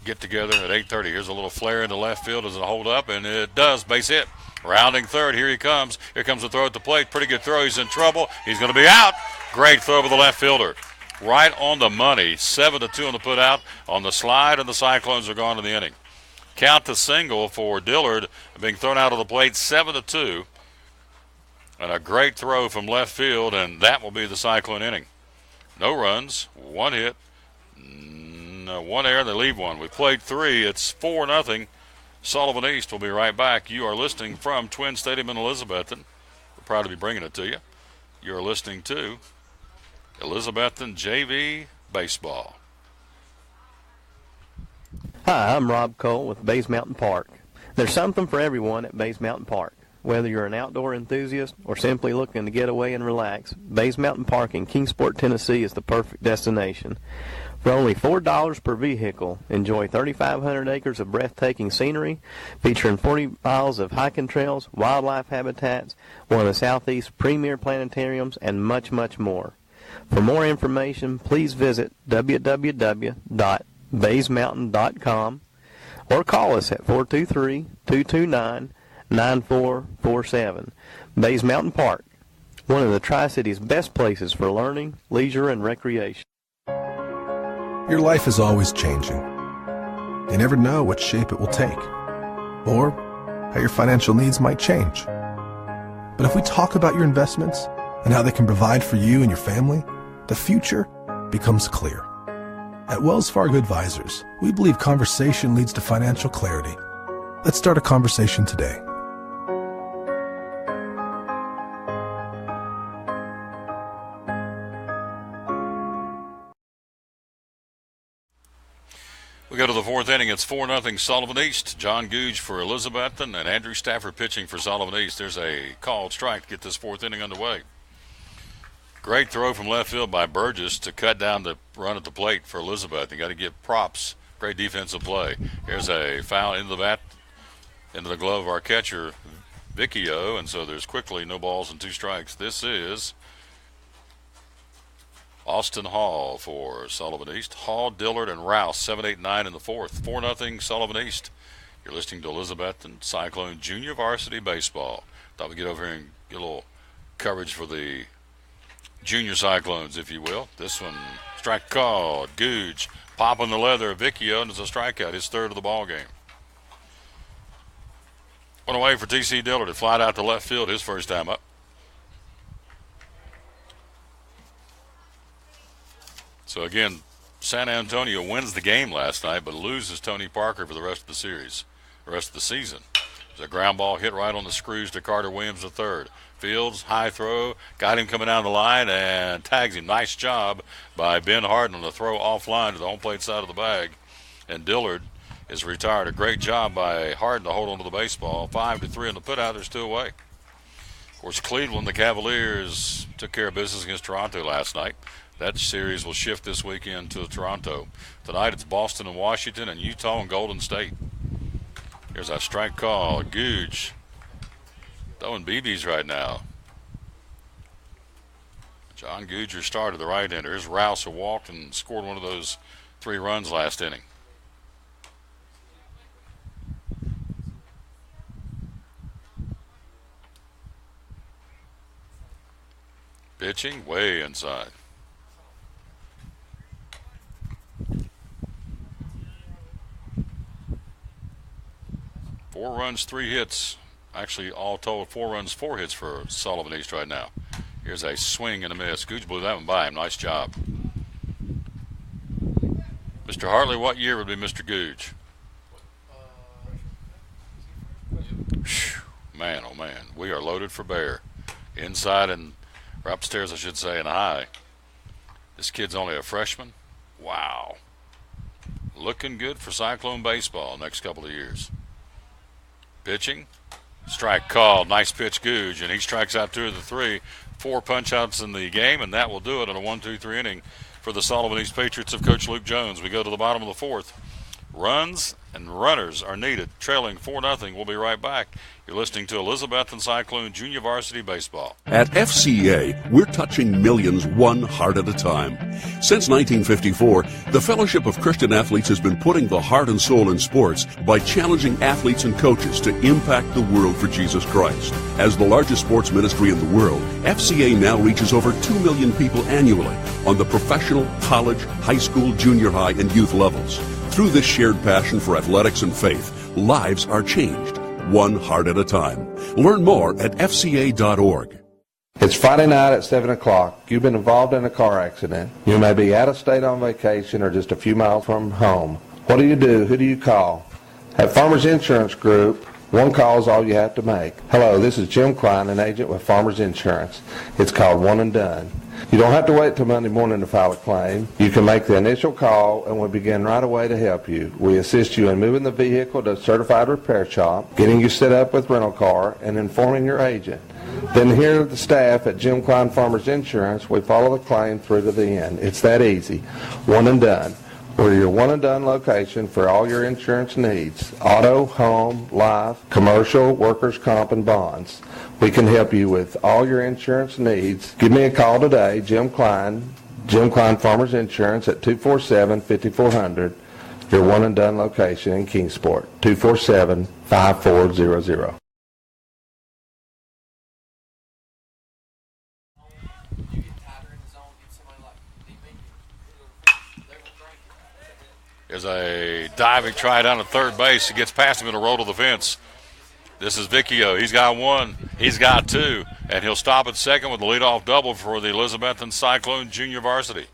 get-together at 8:30. Here's a little flare into left field. Does it hold up? And it does. Base hit. Rounding third. Here he comes. Here comes the throw at the plate. Pretty good throw. He's in trouble. He's going to be out. Great throw by the left fielder. Right on the money. 7-2 on the put out. On the slide, and the Cyclones are gone in the inning. Count to single for Dillard being thrown out of the plate. 7-2. And a great throw from left field, and that will be the Cyclone inning. No runs, 1 hit, 1 error, they leave 1. We played 3. It's 4-0. Sullivan East will be right back. You are listening from Twin Stadium in Elizabethton. We're proud to be bringing it to you. You're listening to Elizabethton JV Baseball. Hi, I'm Rob Cole with Bays Mountain Park. There's something for everyone at Bays Mountain Park. Whether you're an outdoor enthusiast or simply looking to get away and relax, Bays Mountain Park in Kingsport, Tennessee is the perfect destination. For only $4 per vehicle, enjoy 3,500 acres of breathtaking scenery, featuring 40 miles of hiking trails, wildlife habitats, one of the Southeast's premier planetariums, and much, much more. For more information, please visit www.baysmountain.com or call us at 423-229-9447. Bays Mountain Park, one of the Tri-City's best places for learning, leisure, and recreation. Your life is always changing. You never know what shape it will take, or how your financial needs might change. But if we talk about your investments and how they can provide for you and your family, the future becomes clear. At Wells Fargo Advisors, we believe conversation leads to financial clarity. Let's start a conversation today. We go to the fourth inning. It's 4-0 Sullivan East. John Googe for Elizabethton and Andrew Stafford pitching for Sullivan East. There's a called strike to get this fourth inning underway. Great throw from left field by Burgess to cut down the run at the plate for Elizabeth. You got to give props. Great defensive play. Here's a foul into the bat, into the glove of our catcher, Vicchio, and so there's quickly no balls and 2 strikes. This is Austin Hall for Sullivan East. Hall, Dillard, and Rouse, 7, 8, 9 in the fourth. 4-0 Sullivan East. You're listening to Elizabethton Cyclone Junior Varsity Baseball. Thought we'd get over here and get a little coverage for the Junior Cyclones, if you will. This one, strike called. Googe popping the leather of Vicchio, and it's a strikeout, his third of the ball game. One away for T.C. Dillard to fly out to left field, his first time up. So again, San Antonio wins the game last night, but loses Tony Parker for the rest of the series, the rest of the season. There's a ground ball hit right on the screws to Carter Williams, the third. Fields, high throw, got him coming down the line and tags him. Nice job by Ben Harden on the throw offline to the home plate side of the bag. And Dillard is retired. A great job by Harden to hold on to the baseball. 5-3 in the putout. There's 2 away. Of course, Cleveland, the Cavaliers, took care of business against Toronto last night. That series will shift this weekend to Toronto. Tonight it's Boston and Washington and Utah and Golden State. Here's our strike call. Googe throwing BBs right now. John Googe started the right-hander. Here's Rouse, who walked and scored one of those 3 runs last inning. Pitching way inside. 4 runs, 3 hits. Actually, all told, 4 runs, 4 hits for Sullivan East right now. Here's a swing and a miss. Googe blew that one by him. Nice job. Mr. Hartley, what year would be Mr. Googe? Man, oh man, we are loaded for bear. Inside and, or upstairs I should say, and high. This kid's only a freshman. Wow. Looking good for Cyclone baseball next couple of years. Pitching, strike called. Nice pitch, Googe, and he strikes out 2 of the 3. 4 punch-outs in the game, and that will do it in a 1-2-3 inning for the Sullivan East Patriots of Coach Luke Jones. We go to the bottom of the 4th. Runs and runners are needed. Trailing 4-0. We'll be right back. You're listening to Elizabethton Cyclone Junior Varsity Baseball. At FCA, we're touching millions one heart at a time. Since 1954, the Fellowship of Christian Athletes has been putting the heart and soul in sports by challenging athletes and coaches to impact the world for Jesus Christ. As the largest sports ministry in the world, FCA now reaches over 2 million people annually on the professional, college, high school, junior high, and youth levels. Through this shared passion for athletics and faith, lives are changed, one heart at a time. Learn more at fca.org. It's Friday night at 7 o'clock. You've been involved in a car accident. You may be out of state on vacation or just a few miles from home. What do? Who do you call? At Farmers Insurance Group, One call is all you have to make. Hello, this is Jim Klein, an agent with Farmers Insurance. It's called One and Done. You don't have to wait till Monday morning to file a claim. You can make the initial call and we'll begin right away to help you. We assist you in moving the vehicle to a certified repair shop, getting you set up with rental car, and informing your agent. Then here at the staff at Jim Klein Farmers Insurance, we follow the claim through to the end. It's that easy. One and Done. We're your one and done location for all your insurance needs. Auto, home, life, commercial, workers' comp, and bonds. We can help you with all your insurance needs. Give me a call today, Jim Klein Farmers Insurance at 247-5400. Your one and done location in Kingsport, 247-5400. There's a diving try down at third base. He gets past him in a roll to the fence. This is Vicchio. He's got one. He's got two. And he'll stop at second with the leadoff double for the Elizabethton Cyclone Junior Varsity.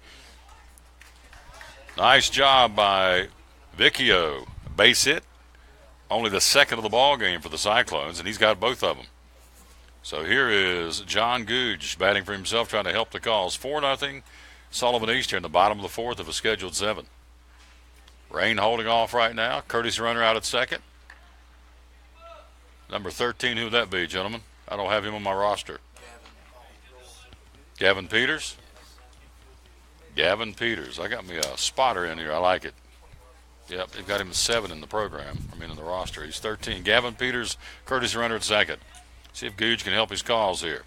Nice job by Vicchio. Base hit. Only the second of the ball game for the Cyclones, and he's got both of them. So here is John Googe batting for himself, trying to help the cause. 4-0. Sullivan East here in the bottom of the fourth of a scheduled 7. Rain holding off right now. Courtesy runner out at second. Number 13, who would that be, gentlemen? I don't have him on my roster. Gavin Peters? Gavin Peters. I got me a spotter in here. I like it. Yep, they've got him at 7 in the program. In the roster. He's 13. Gavin Peters, courtesy runner at second. See if Googe can help his cause here.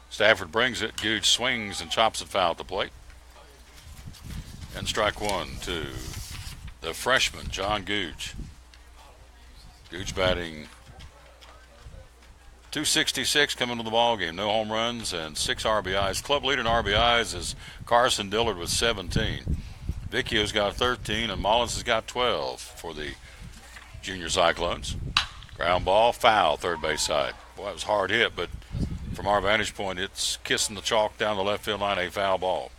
Stafford brings it. Googe swings and chops it foul at the plate. And strike one to the freshman, John Googe. Googe batting .266 coming to the ball game. No home runs and 6 RBIs. Club leader in RBIs is Carson Dillard with 17. Vicchio's got 13 and Mullins has got 12 for the Junior Cyclones. Ground ball, foul, third base side. Boy, it was hard hit, but from our vantage point, it's kissing the chalk down the left field line, a foul ball.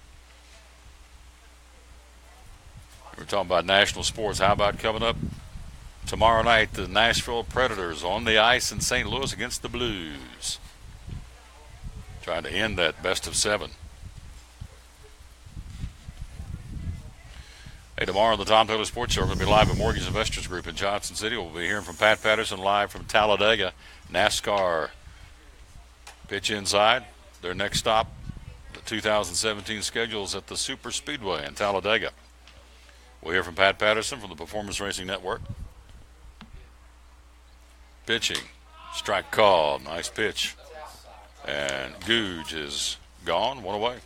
We're talking about national sports. How about coming up tomorrow night, the Nashville Predators on the ice in St. Louis against the Blues. Trying to end that best of 7. Hey, tomorrow on the Tom Taylor Sports Show, we're going to be live at Mortgage Investors Group in Johnson City. We'll be hearing from Pat Patterson live from Talladega. NASCAR pitch inside. Their next stop, the 2017 schedule is at the Super Speedway in Talladega. We'll hear from Pat Patterson from the Performance Racing Network. Pitching. Strike called. Nice pitch. And Googe is gone. One away.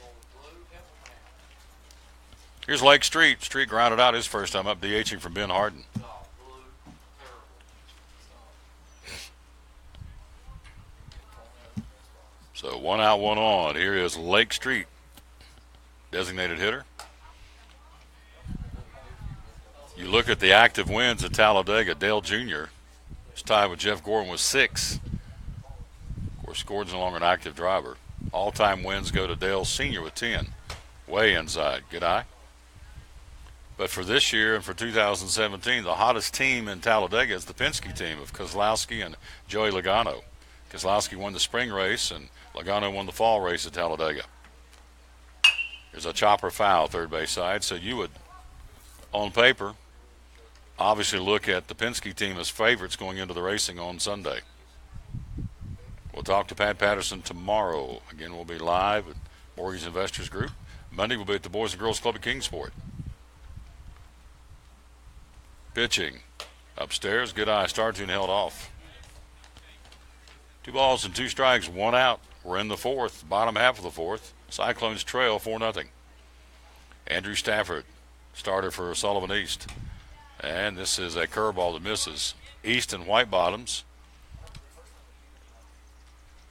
Here's Lake Street. Street grounded out his first time up, DHing from Ben Harden. So 1 out, 1 on. Here is Lake Street, designated hitter. You look at the active wins at Talladega. Dale Jr. is tied with Jeff Gordon with 6. Of course, Gordon's no longer an active driver. All-time wins go to Dale Sr. with 10. Way inside. Good eye. But for this year and for 2017, the hottest team in Talladega is the Penske team of Kozlowski and Joey Logano. Kozlowski won the spring race, and Logano won the fall race at Talladega. There's a chopper foul, third base side. So you would, on paper, obviously look at the Penske team as favorites going into the racing on Sunday. We'll talk to Pat Patterson tomorrow. Again, we'll be live at Mortgage Investors Group. Monday, we'll be at the Boys and Girls Club at Kingsport. Pitching upstairs. Good eye. Start and held off. 2 balls and 2 strikes, 1 out. We're in the fourth, bottom half of the fourth. Cyclones trail 4-0. Andrew Stafford, starter for Sullivan East. And this is a curveball that misses. East and white bottoms.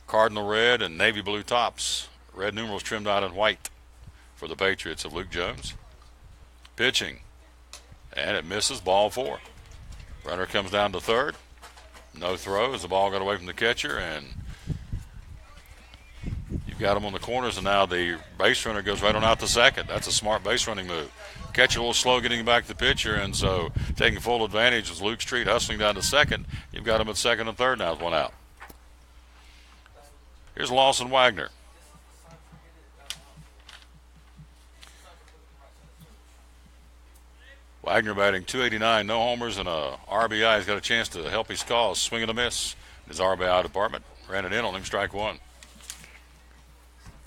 Cardinal red and navy blue tops. Red numerals trimmed out in white for the Patriots of Luke Jones. Pitching. And it misses, ball 4. Runner comes down to third. No throw as the ball got away from the catcher, and you've got him on the corners, and now the base runner goes right on out to second. That's a smart base running move. Catcher a little slow getting back to the pitcher, and so taking full advantage was Luke Street hustling down to second. You've got him at second and third now with one out. Here's Lawson Wagner. Wagner batting .289, no homers and a RBI. He's got a chance to help his cause. Swing and a miss. His RBI department ran it in on him, strike one.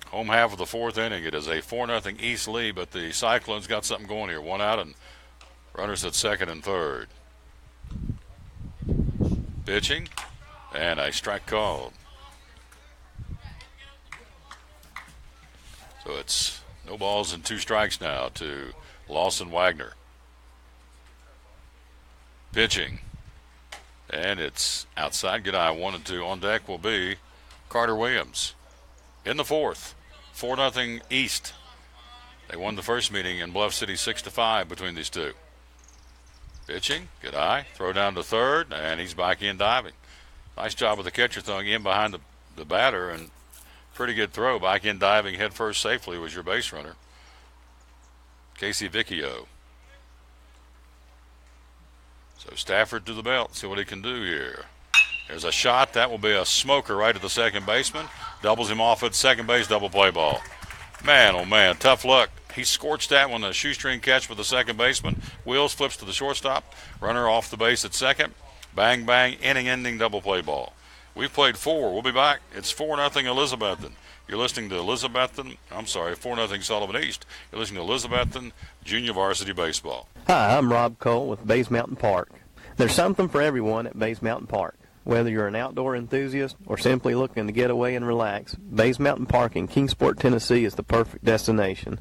Home half of the fourth inning. It is a 4-0 East lead, but the Cyclones got something going here. One out and runners at second and third. Pitching and a strike called. So it's no balls and 2 strikes now to Lawson Wagner. Pitching. And it's outside. Good eye, 1 and 2. On deck will be Carter Williams. In the fourth, 4-0 East. They won the first meeting in Bluff City 6-5 between these two. Pitching. Good eye. Throw down to third, and he's back in diving. Nice job with the catcher throwing in behind the batter, and pretty good throw. Back in diving head first safely was your base runner, Casey Vicchio. So Stafford to the belt. See what he can do here. There's a shot. That will be a smoker right at the second baseman. Doubles him off at second base, double play ball. Man, oh man, tough luck. He scorched that one, a shoestring catch for the second baseman. Wills flips to the shortstop. Runner off the base at second. Bang, bang, inning-ending double play ball. We've played 4. We'll be back. It's 4-0 Elizabethton. You're listening to 4-0 Sullivan East. You're listening to Elizabethton Junior Varsity Baseball. Hi, I'm Rob Cole with Bays Mountain Park. There's something for everyone at Bays Mountain Park. Whether you're an outdoor enthusiast or simply looking to get away and relax, Bays Mountain Park in Kingsport, Tennessee is the perfect destination.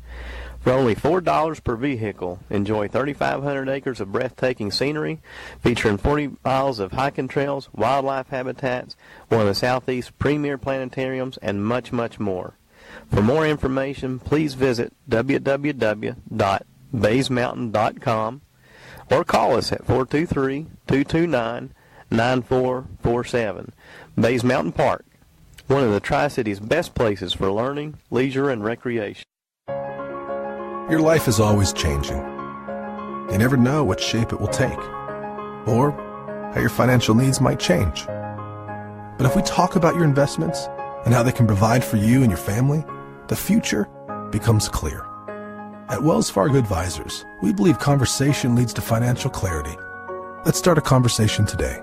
For only $4 per vehicle, enjoy 3,500 acres of breathtaking scenery, featuring 40 miles of hiking trails, wildlife habitats, one of the Southeast's premier planetariums, and much, much more. For more information, please visit www.baysmountain.com or call us at 423-229-9447. Bays Mountain Park, one of the Tri-City's best places for learning, leisure, and recreation. Your life is always changing. You never know what shape it will take, or how your financial needs might change. But if we talk about your investments and how they can provide for you and your family, the future becomes clear. At Wells Fargo Advisors, we believe conversation leads to financial clarity. Let's start a conversation today.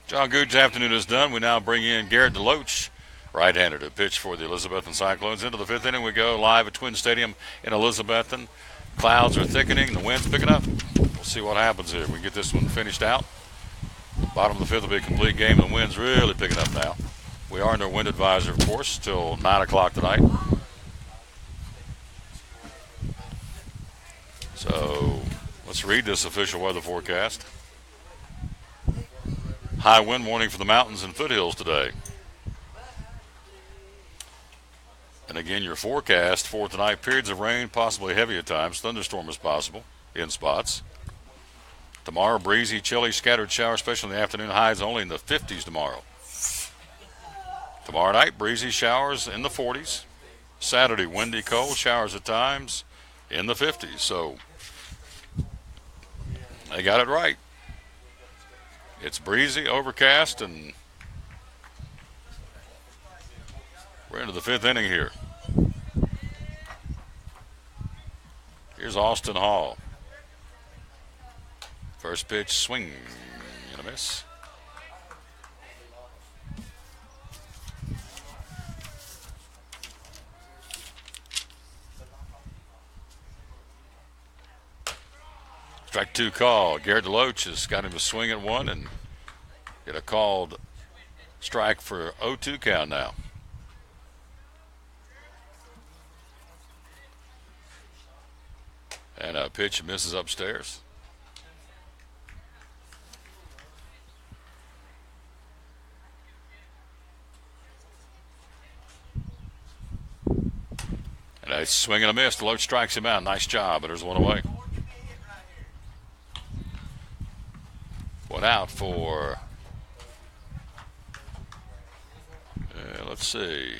John Good's afternoon is done. We now bring in Garrett DeLoach, right-hander, to pitch for the Elizabethton Cyclones. Into the fifth inning we go, live at Twin Stadium in Elizabethton. Clouds are thickening, the wind's picking up. We'll see what happens here. We get this one finished out. Bottom of the fifth will be a complete game. The wind's really picking up now. We are under wind advisor, of course, till 9 o'clock tonight. So let's read this official weather forecast. High wind warning for the mountains and foothills today. And again, your forecast for tonight, periods of rain, possibly heavy at times. Thunderstorm is possible in spots. Tomorrow, breezy, chilly, scattered showers, especially in the afternoon. Highs only in the 50s tomorrow. Tomorrow night, breezy showers in the 40s. Saturday, windy, cold, showers at times in the 50s. So they got it right. It's breezy, overcast, and we're into the fifth inning here. Here's Austin Hall. First pitch, swing and a miss. Strike 2 call. Garrett DeLoach has got him to swing at one and get a called strike for 0-2 count now. And a pitch misses upstairs. And a swing and a miss. DeLoach strikes him out. Nice job, but there's one away. One out for, let's see.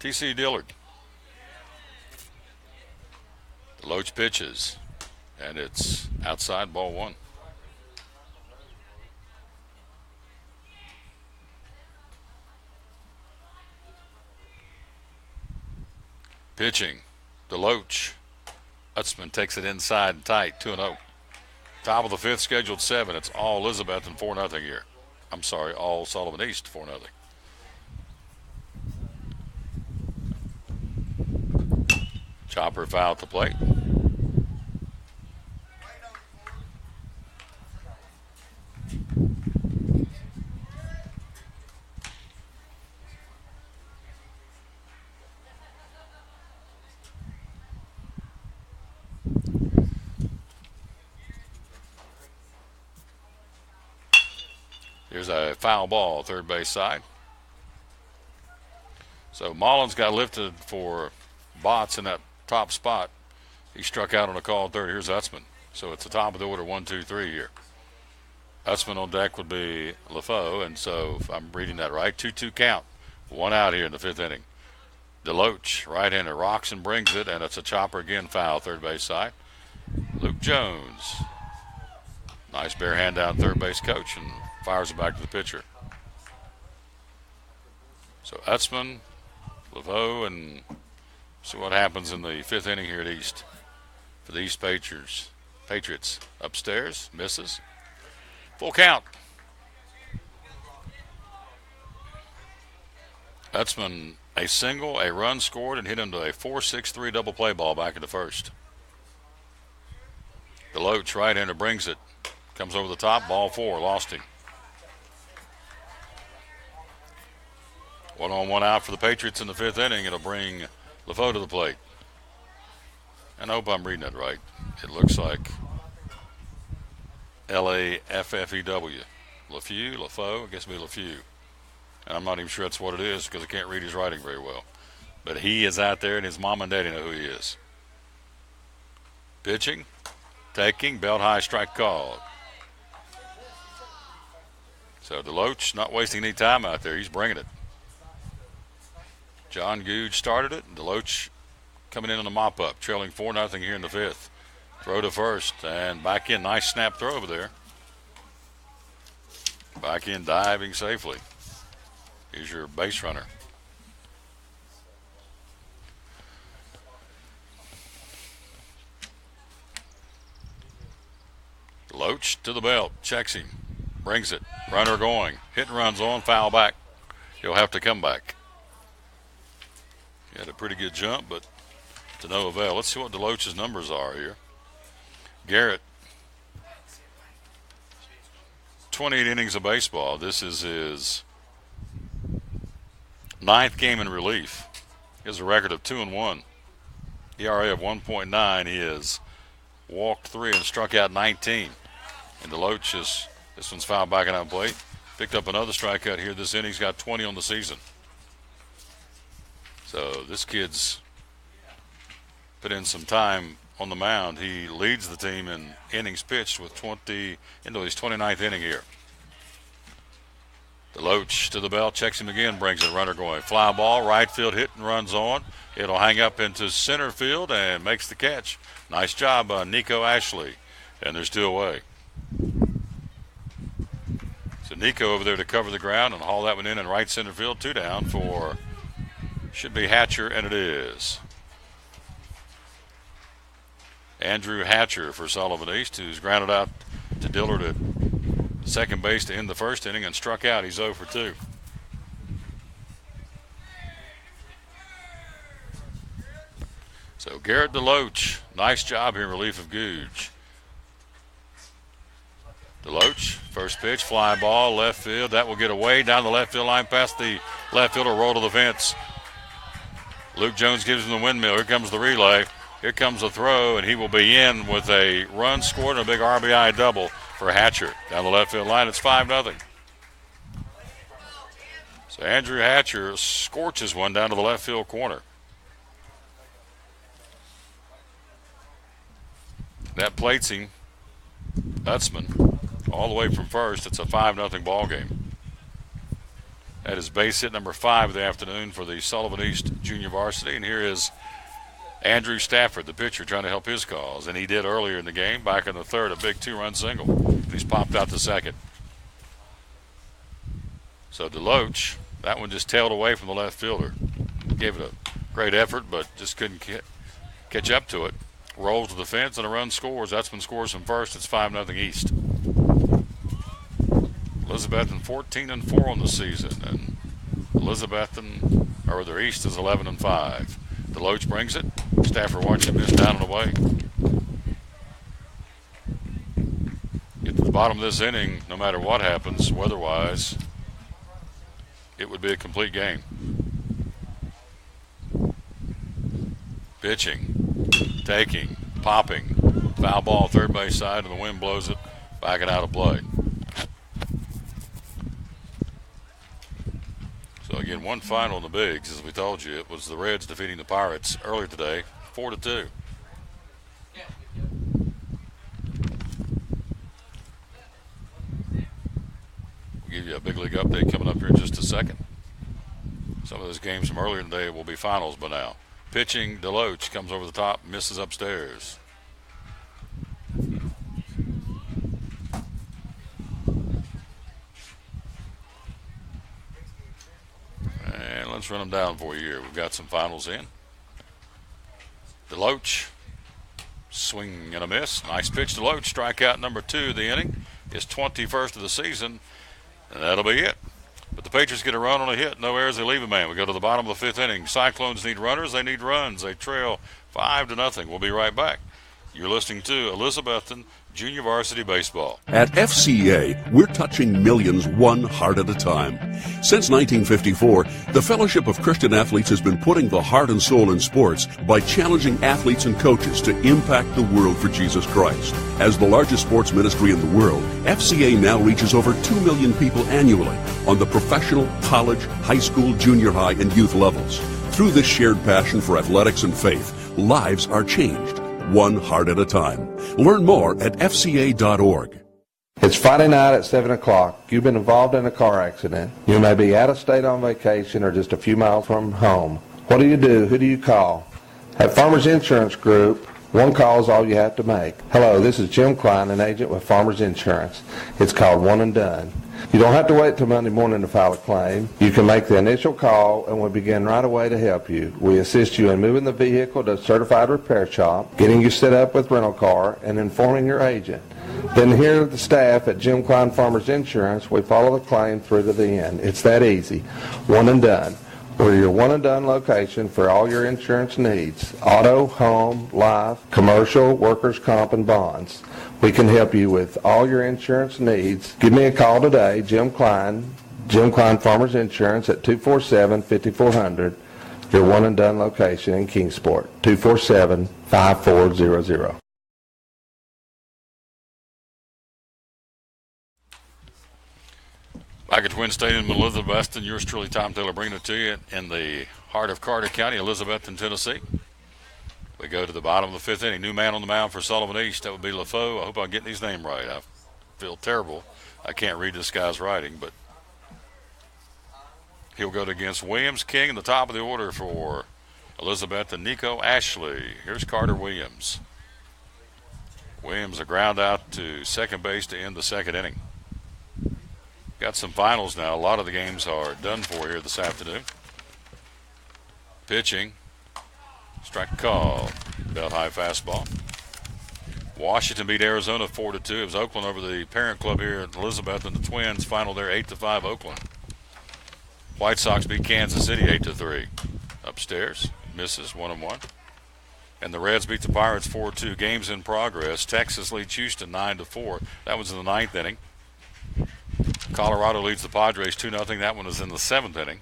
T.C. Dillard. DeLoach pitches, and it's outside, ball one. Pitching, DeLoach. Utzman takes it inside and tight, 2-0. Top of the fifth, scheduled 7. It's all Elizabethton 4-0 here. I'm sorry, all Sullivan East 4-0. Chopper foul at the plate. Here's a foul ball, third base side. So Mullins got lifted for Botts in that top spot. He struck out on a call third. Here's Utzman. So it's the top of the order, 1, 2, 3 here. Utzman on deck would be LaFoe, and so if I'm reading that right, 2-2 count. One out here in the fifth inning. DeLoach, right-hander, rocks and brings it, and it's a chopper again, foul, third base side. Luke Jones. Nice bare hand down third base coach and fires it back to the pitcher. So Utzman, LaFoe, and see what happens in the fifth inning here at East. For the East Patriots. Upstairs, misses. Full count. Utzman, a single, a run scored, and hit into a 4-6-3 double play ball back in the first. DeLoach, right-hander, brings it. Comes over the top, ball 4, lost him. 1-on-1 out for the Patriots in the fifth inning. It'll bring LaFoe to the plate. And I hope I'm reading that right. It looks like L-A-F-F-E-W. LaFoe, I guess it'll be LaFew. And I'm not even sure that's what it is because I can't read his writing very well. But he is out there, and his mom and daddy know who he is. Pitching, taking, belt high, strike called. So DeLoach not wasting any time out there. He's bringing it. John Googe started it. DeLoach coming in on the mop-up, trailing 4-0 here in the fifth. Throw to first and back in. Nice snap throw over there. Back in, diving safely. Here's your base runner. DeLoach to the belt, checks him, brings it. Runner going. Hit and runs on, foul back. He'll have to come back. He had a pretty good jump, but to no avail. Let's see what DeLoach's numbers are here. Garrett, 28 innings of baseball. This is his 9th game in relief. He has a record of 2-1. ERA of 1.9. He has walked 3 and struck out 19. And DeLoach is, this one's fouled back on plate. Picked up another strikeout here this inning. He's got 20 on the season. So this kid's put in some time on the mound. He leads the team in innings pitched with 20 into his 29th inning here. DeLoach to the belt, checks him again, brings it, runner going. Fly ball, right field hit and runs on. It'll hang up into center field and makes the catch. Nice job by Nico Ashley. And there's 2 away. So Nico over there to cover the ground and haul that one in right center field. 2 down for, should be Hatcher, and it is. Andrew Hatcher for Sullivan East, who's grounded out to Dillard at second base to end the first inning and struck out. He's 0 for 2. So Garrett DeLoach, nice job here in relief of Googe. DeLoach, first pitch, fly ball, left field. That will get away down the left field line past the Left fielder roll to the fence. Luke Jones gives him the windmill. Here comes the relay. Here comes the throw, and he will be in with a run scored and a big RBI double for Hatcher. Down the left field line, it's 5-0. So Andrew Hatcher scorches one down to the left field corner. That plates him, Utzman, all the way from first. It's a 5-0 ball game. That is base hit number 5 of the afternoon for the Sullivan East Junior Varsity. And here is Andrew Stafford, the pitcher, trying to help his cause. And he did earlier in the game. Back in the third, a big 2-run single. And he's popped out to second. So DeLoach, that one just tailed away from the left fielder. Gave it a great effort, but just couldn't catch up to it. Rolls to the fence and a run scores. Utzman scores from first. It's 5-0 East. Elizabethton 14-4 on the season, and Elizabethton, or their East, is 11-5. DeLoach brings it. Stafford watching him miss down and away. Get to the bottom of this inning, no matter what happens weather-wise, it would be a complete game. Pitching, taking, popping, foul ball third base side, and the wind blows it back and out of play. So again, one final in the bigs, as we told you. It was the Reds defeating the Pirates earlier today, 4-2. We'll give you a big league update coming up here in just a second. Some of those games from earlier today will be finals by now. Pitching, DeLoach comes over the top, misses upstairs. And let's run them down for you here. We've got some finals in. DeLoach, swing and a miss. Nice pitch, DeLoach. Strikeout number 2 of the inning. His 21st of the season, and that'll be it. But the Patriots get a run on a hit. No errors, they leave a man. We go to the bottom of the 5th inning. Cyclones need runners. They need runs. They trail 5-0. We'll be right back. You're listening to Elizabethton Junior Varsity Baseball. At FCA, we're touching millions one heart at a time. Since 1954, the Fellowship of Christian Athletes has been putting the heart and soul in sports by challenging athletes and coaches to impact the world for Jesus Christ. As the largest sports ministry in the world, FCA now reaches over 2 million people annually on the professional, college, high school, junior high, and youth levels. Through this shared passion for athletics and faith, lives are changed, one heart at a time. Learn more at fca.org. It's Friday night at 7 o'clock. You've been involved in a car accident. You may be out of state on vacation or just a few miles from home. What do you do? Who do you call? At Farmers Insurance Group, one call is all you have to make. Hello, this is Jim Klein, an agent with Farmers Insurance. It's called One and Done. You don't have to wait till Monday morning to file a claim. You can make the initial call and we'll begin right away to help you. We assist you in moving the vehicle to a certified repair shop, getting you set up with rental car, and informing your agent. Then here at the staff at Jim Klein Farmers Insurance, we follow the claim through to the end. It's that easy. One and Done. We're your one and done location for all your insurance needs. Auto, home, life, commercial, workers' comp, and bonds. We can help you with all your insurance needs. Give me a call today, Jim Klein Farmers Insurance at 247-5400, your one and done location in Kingsport, 247-5400. Back at Twin Stadium in Elizabethton, yours truly, Tom Taylor, bringing it to you in the heart of Carter County, Elizabethton, Tennessee. We go to the bottom of the 5th inning. New man on the mound for Sullivan East. That would be LaFoe. I hope I'm getting his name right. I feel terrible. I can't read this guy's writing, but he'll go against Williams King in the top of the order for Elizabethton. Nico Ashley. Here's Carter Williams. Williams a ground out to second base to end the 2nd inning. Got some finals now. A lot of the games are done for here this afternoon. Pitching. Strike call. Belt high fastball. Washington beat Arizona 4-2. It was Oakland over the parent club here at Elizabethton. The Twins final there 8-5 Oakland. White Sox beat Kansas City 8-3. Upstairs. Misses 1-1. And the Reds beat the Pirates 4-2. Games in progress. Texas leads Houston 9-4. That was in the 9th inning. Colorado leads the Padres 2-0. That one is in the 7th inning.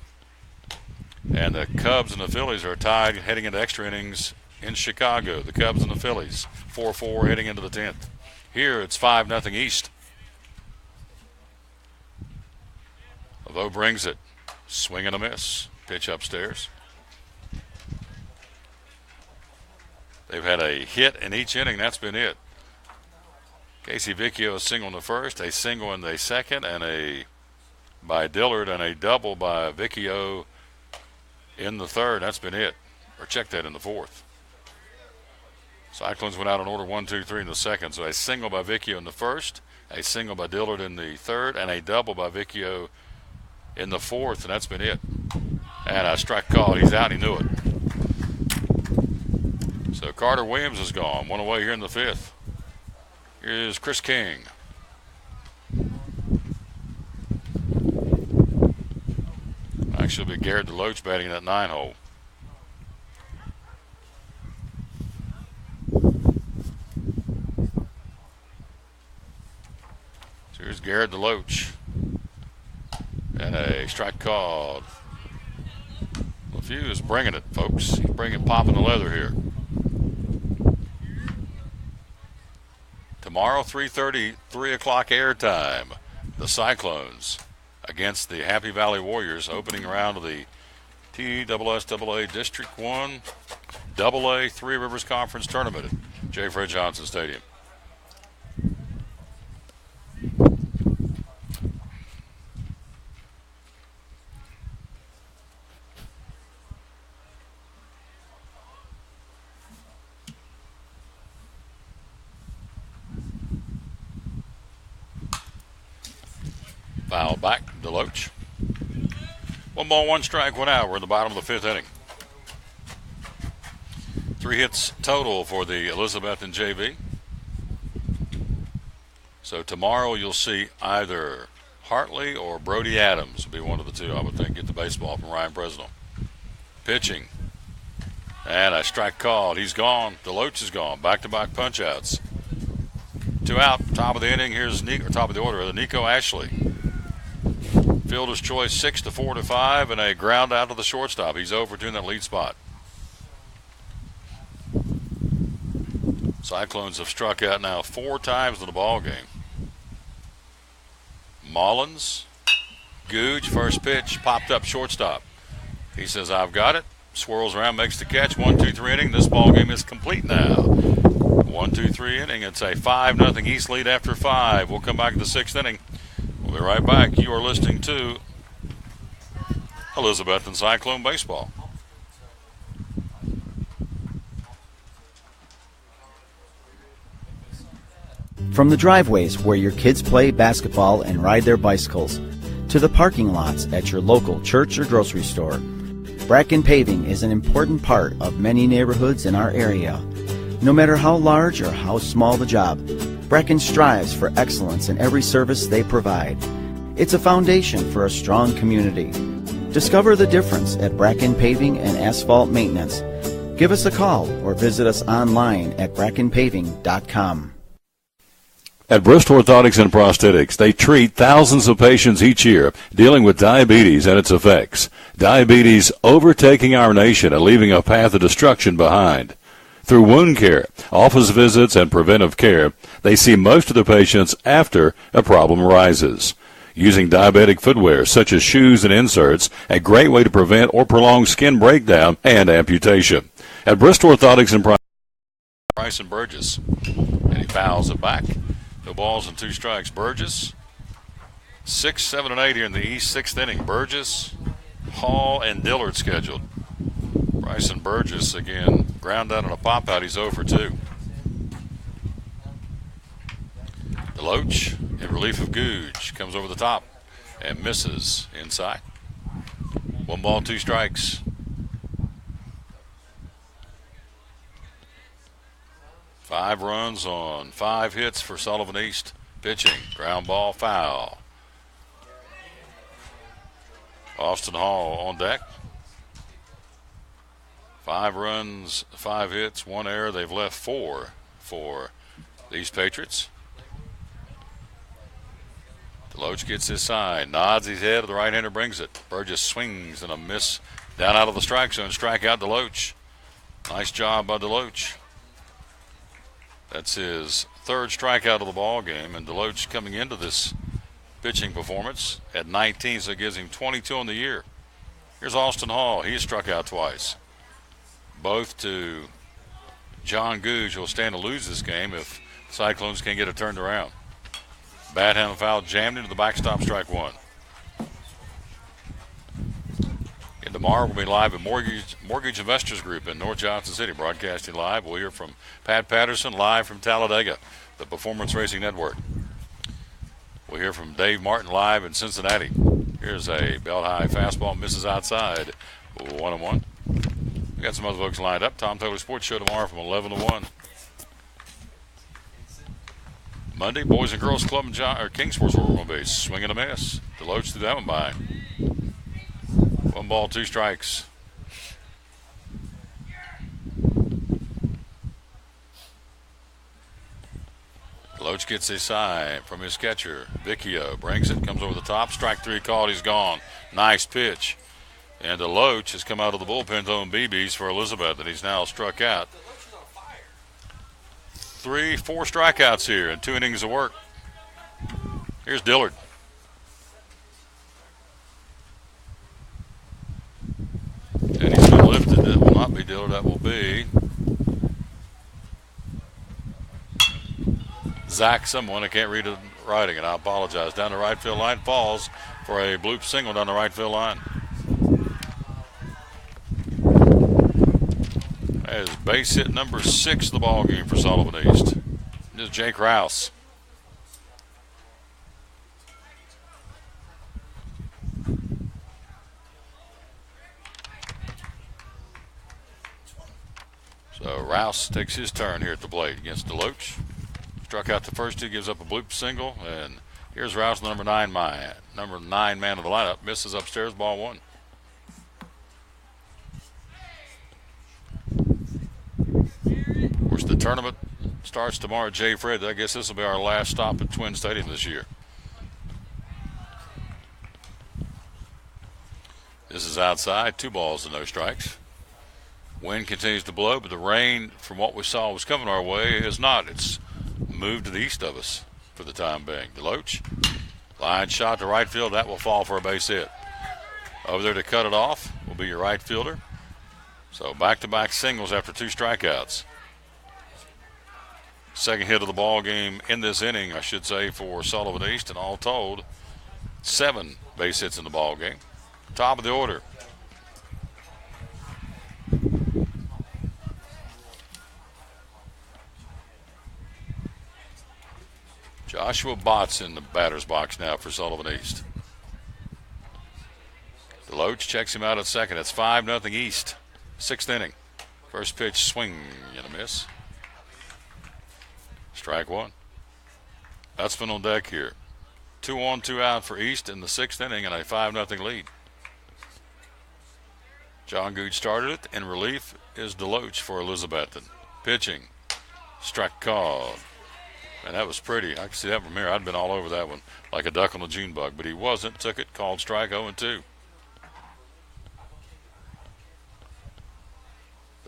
And the Cubs and the Phillies are tied heading into extra innings in Chicago. The Cubs and the Phillies, 4-4 heading into the 10th. Here it's 5-0 East. Laveau brings it. Swing and a miss. Pitch upstairs. They've had a hit in each inning. That's been it. Casey Vicchio a single in the first, a single in the second, and a by Dillard, and a double by Vicchio in the third. That's been it. Or check that in the fourth. Cyclones went out in order 1, 2, 3 in the second. So a single by Vicchio in the first, a single by Dillard in the third, and a double by Vicchio in the fourth, and that's been it. And a strike called. He's out. He knew it. So Carter Williams is gone. One away here in the fifth. Here's Chris King. Actually, it'll be Garrett DeLoach batting in that 9-hole. So here's Garrett DeLoach. And a strike called. LeFew is bringing it, folks. He's bringing popping the leather here. Tomorrow, 3:30, 3 o'clock airtime. The Cyclones against the Happy Valley Warriors, opening round of the TSSAA District 1 AA Three Rivers Conference Tournament at J. Fred Johnson Stadium. Foul back, DeLoach. 1 ball, 1 strike, 1 out. We're in the bottom of the fifth inning. 3 hits total for the Elizabethton JV. So tomorrow you'll see either Hartley or Brody Adams will be one of the two, I would think, get the baseball from Ryan Presnell. Pitching. And a strike called. He's gone. DeLoach is gone. Back-to-back punch-outs. 2 out. Top of the inning. Here's top of the order. Nico Ashley. Fielder's choice 6 to 4 to 5, and a ground out to the shortstop. He's over to in that lead spot. Cyclones have struck out now 4 times in the ball game. Mullins, Googe, first pitch, popped up shortstop. He says, "I've got it." Swirls around, makes the catch. 1-2-3 inning. This ball game is complete now. 1-2-3 inning. It's a 5-0 East lead after 5. We'll come back to the 6th inning. We'll be right back. You are listening to Elizabethton Cyclone Baseball. From the driveways where your kids play basketball and ride their bicycles, to the parking lots at your local church or grocery store, Bracken Paving is an important part of many neighborhoods in our area. No matter how large or how small the job, Bracken strives for excellence in every service they provide. It's a foundation for a strong community. Discover the difference at Bracken Paving and Asphalt Maintenance. Give us a call or visit us online at brackenpaving.com. At Bristol Orthotics and Prosthetics, they treat thousands of patients each year dealing with diabetes and its effects. Diabetes overtaking our nation and leaving a path of destruction behind. Through wound care, office visits, and preventive care, they see most of the patients after a problem arises. Using diabetic footwear such as shoes and inserts, a great way to prevent or prolong skin breakdown and amputation. At Bristol Orthotics and Bryson Burgess, and he fouls it back. No balls and 2 strikes. Burgess, 6, 7, and 8 here in the East, 6th inning. Burgess, Hall, and Dillard scheduled. Bryson Burgess again, ground out on a pop out. He's 0 for 2. DeLoach in relief of Googe comes over the top and misses inside. 1 ball, 2 strikes. Five runs on 5 hits for Sullivan East. Pitching, ground ball, foul. Austin Hall on deck. 5 runs, 5 hits, 1 error. They've left 4 for these Patriots. DeLoach gets his sign, nods his head to the right-hander, brings it. Burgess swings and a miss Down out of the strike zone, strike out Deloach. Nice job by Deloach. That's his third strikeout of the ball game, and Deloach coming into this pitching performance at 19, so it gives him 22 on the year. Here's Austin Hall. He's struck out twice. Both to John Googe, who will stand to lose this game if Cyclones can't get it turned around. Bat hand foul jammed into the backstop, strike one. And tomorrow we'll be live at Mortgage Investors Group in North Johnson City, broadcasting live. We'll hear from Pat Patterson live from Talladega, the Performance Racing Network. We'll hear from Dave Martin live in Cincinnati. Here's a belt-high fastball, misses outside, 1-1. We got some other folks lined up. Tom Taylor Sports Show tomorrow from 11 to 1. Monday, Boys and Girls Club and Kingsport's where we're going to be. Swing and a miss. Deloach threw that one by. 1 ball, 2 strikes. Deloach gets a sign from his catcher. Vecchio brings it, comes over the top. Strike 3 called. He's gone. Nice pitch. And Deloach has come out of the bullpen throwing BBs for Elizabeth, and he's now struck out. 4 strikeouts here and 2 innings of work. Here's Dillard. And he's been lifted. That will not be Dillard. That will be Zach someone. I can't read the writing, and I apologize. Down the right field line, falls for a bloop single down the right field line. That is base hit number 6 of the ball game for Sullivan East. This is Jake Rouse. So Rouse takes his turn here at the plate against Deloach. Struck out the first 2, gives up a bloop single, and here's Rouse, number 9 man of the lineup, misses upstairs, ball 1. Of course, the tournament starts tomorrow, Jay Fred. I guess this will be our last stop at Twin Stadium this year. This is outside, 2 balls and no strikes. Wind continues to blow, but the rain, from what we saw was coming our way, is not. It's moved to the east of us for the time being. Deloach, line shot to right field. That will fall for a base hit. Over there to cut it off will be your right fielder. So back-to-back singles after 2 strikeouts. Second hit of the ball game in this inning, I should say, for Sullivan East, and all told, 7 base hits in the ball game. Top of the order. Joshua Bott's in the batter's box now for Sullivan East. Deloach checks him out at second. It's 5-0 East. 6th inning. First pitch, swing and a miss. Strike 1. That's been on deck here. 2 on, 2 out for East in the 6th inning and a 5-0 lead. John Gooch started it. In relief is Deloach for Elizabethton. Pitching. Strike called. And that was pretty. I can see that from here. I'd been all over that one like a duck on a June bug, but he wasn't. Took it, called strike 0-2.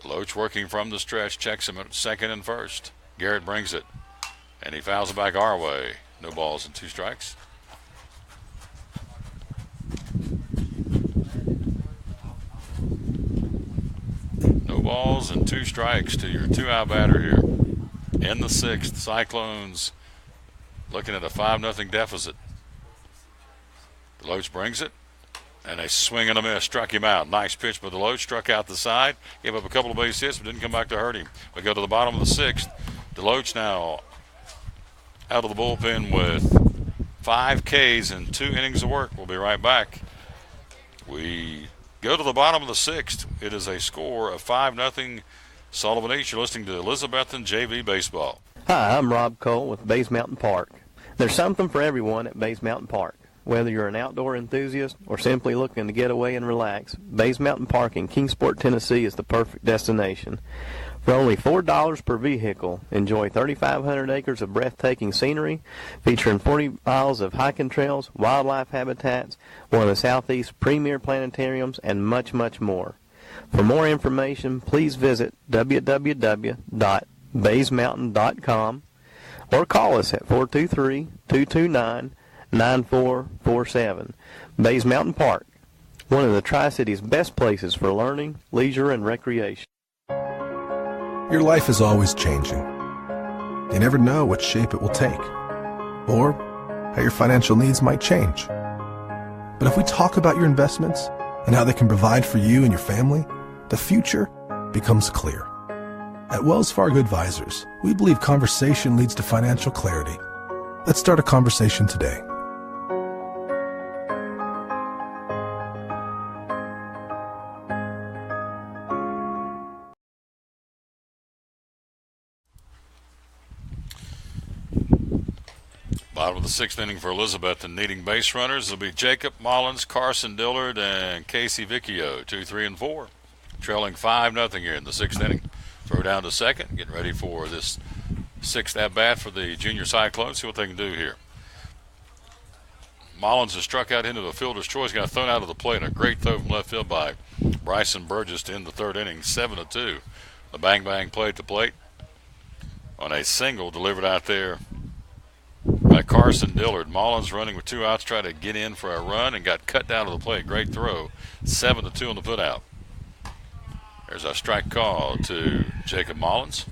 Deloach working from the stretch, checks him at second and first. Garrett brings it, and he fouls it back our way. No balls and 2 strikes. No balls and 2 strikes to your 2-out batter here. In the 6th, Cyclones looking at a 5-0 deficit. Deloach brings it, and a swing and a miss. Struck him out. Nice pitch by Deloach. Struck out the side. Gave up a couple of base hits, but didn't come back to hurt him. We go to the bottom of the 6th. Deloach now out of the bullpen with 5 Ks and 2 innings of work. We'll be right back. We go to the bottom of the 6th. It is a score of 5-0 Sullivan East. You're listening to Elizabethton JV Baseball. Hi, I'm Rob Cole with Bays Mountain Park. There's something for everyone at Bays Mountain Park. Whether you're an outdoor enthusiast or simply looking to get away and relax, Bays Mountain Park in Kingsport, Tennessee is the perfect destination. For only $4 per vehicle, enjoy 3,500 acres of breathtaking scenery, featuring 40 miles of hiking trails, wildlife habitats, one of the Southeast's premier planetariums, and much, much more. For more information, please visit www.baysmountain.com or call us at 423-229-9447. Bays Mountain Park, one of the Tri-Cities' best places for learning, leisure, and recreation. Your life is always changing. You never know what shape it will take, or how your financial needs might change. But if we talk about your investments and how they can provide for you and your family, the future becomes clear. At Wells Fargo Advisors, we believe conversation leads to financial clarity. Let's start a conversation today. Bottom of the sixth inning for Elizabethton, needing base runners. It'll be Jacob Mullins, Carson Dillard, and Casey Vicchio, 2, 3, and 4. Trailing 5-0 here in the sixth inning. Throw down to second, getting ready for this sixth at-bat for the junior Cyclones. See what they can do here. Mullins has struck out into the fielder's choice, got thrown out of the plate. A great throw from left field by Bryson Burgess to end the third inning, 7-2. The bang-bang play at the plate on a single delivered out there by Carson Dillard. Mullins running with 2 outs, tried to get in for a run and got cut down to the plate. Great throw, 7-2 on the put out. There's a strike call to Jacob Mullins.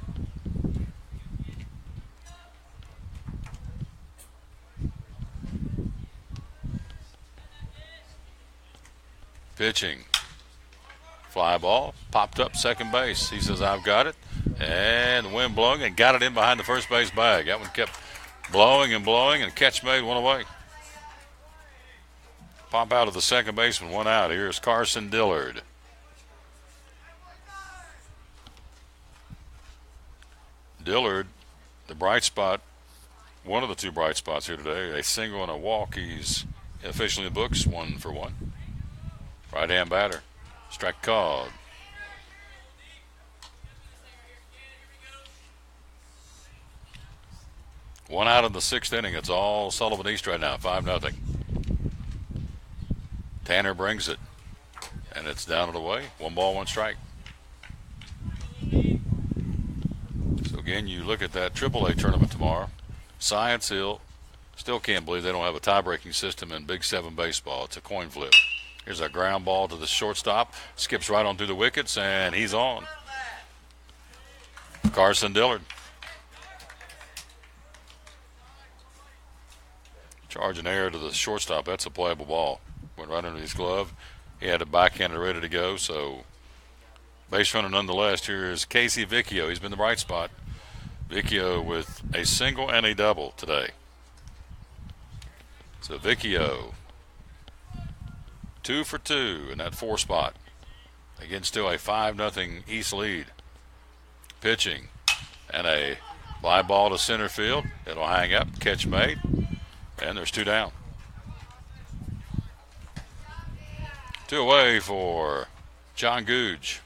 Pitching. Fly ball, popped up second base. He says, I've got it. And the wind blowing and got it in behind the first base bag. That one kept blowing and blowing, and catch made, one away. Pop out of the second baseman, 1 out. Here's Carson Dillard. Dillard, the bright spot, one of the 2 bright spots here today, a single and a walk. He's officially in the books, 1 for 1. Right-hand batter. Strike called. One out in the sixth inning. It's all Sullivan East right now, 5-0. Tanner brings it, and it's down and away. 1 ball, 1 strike. So again, you look at that AAA tournament tomorrow. Science Hill, still can't believe they don't have a tie-breaking system in Big 7 baseball. It's a coin flip. Here's a ground ball to the shortstop. Skips right on through the wickets, and he's on. Carson Dillard. Charging air to the shortstop. That's a playable ball. Went right under his glove. He had a backhander ready to go, so base runner nonetheless. Here is Casey Vicchio. He's been the bright spot. Vicchio with a single and a double today. So Vicchio, 2 for 2 in that 4 spot. Again, still a 5-0 East lead. Pitching, and a fly ball to center field. It'll hang up, catch made, and there's 2 down. 2 away for John Googe.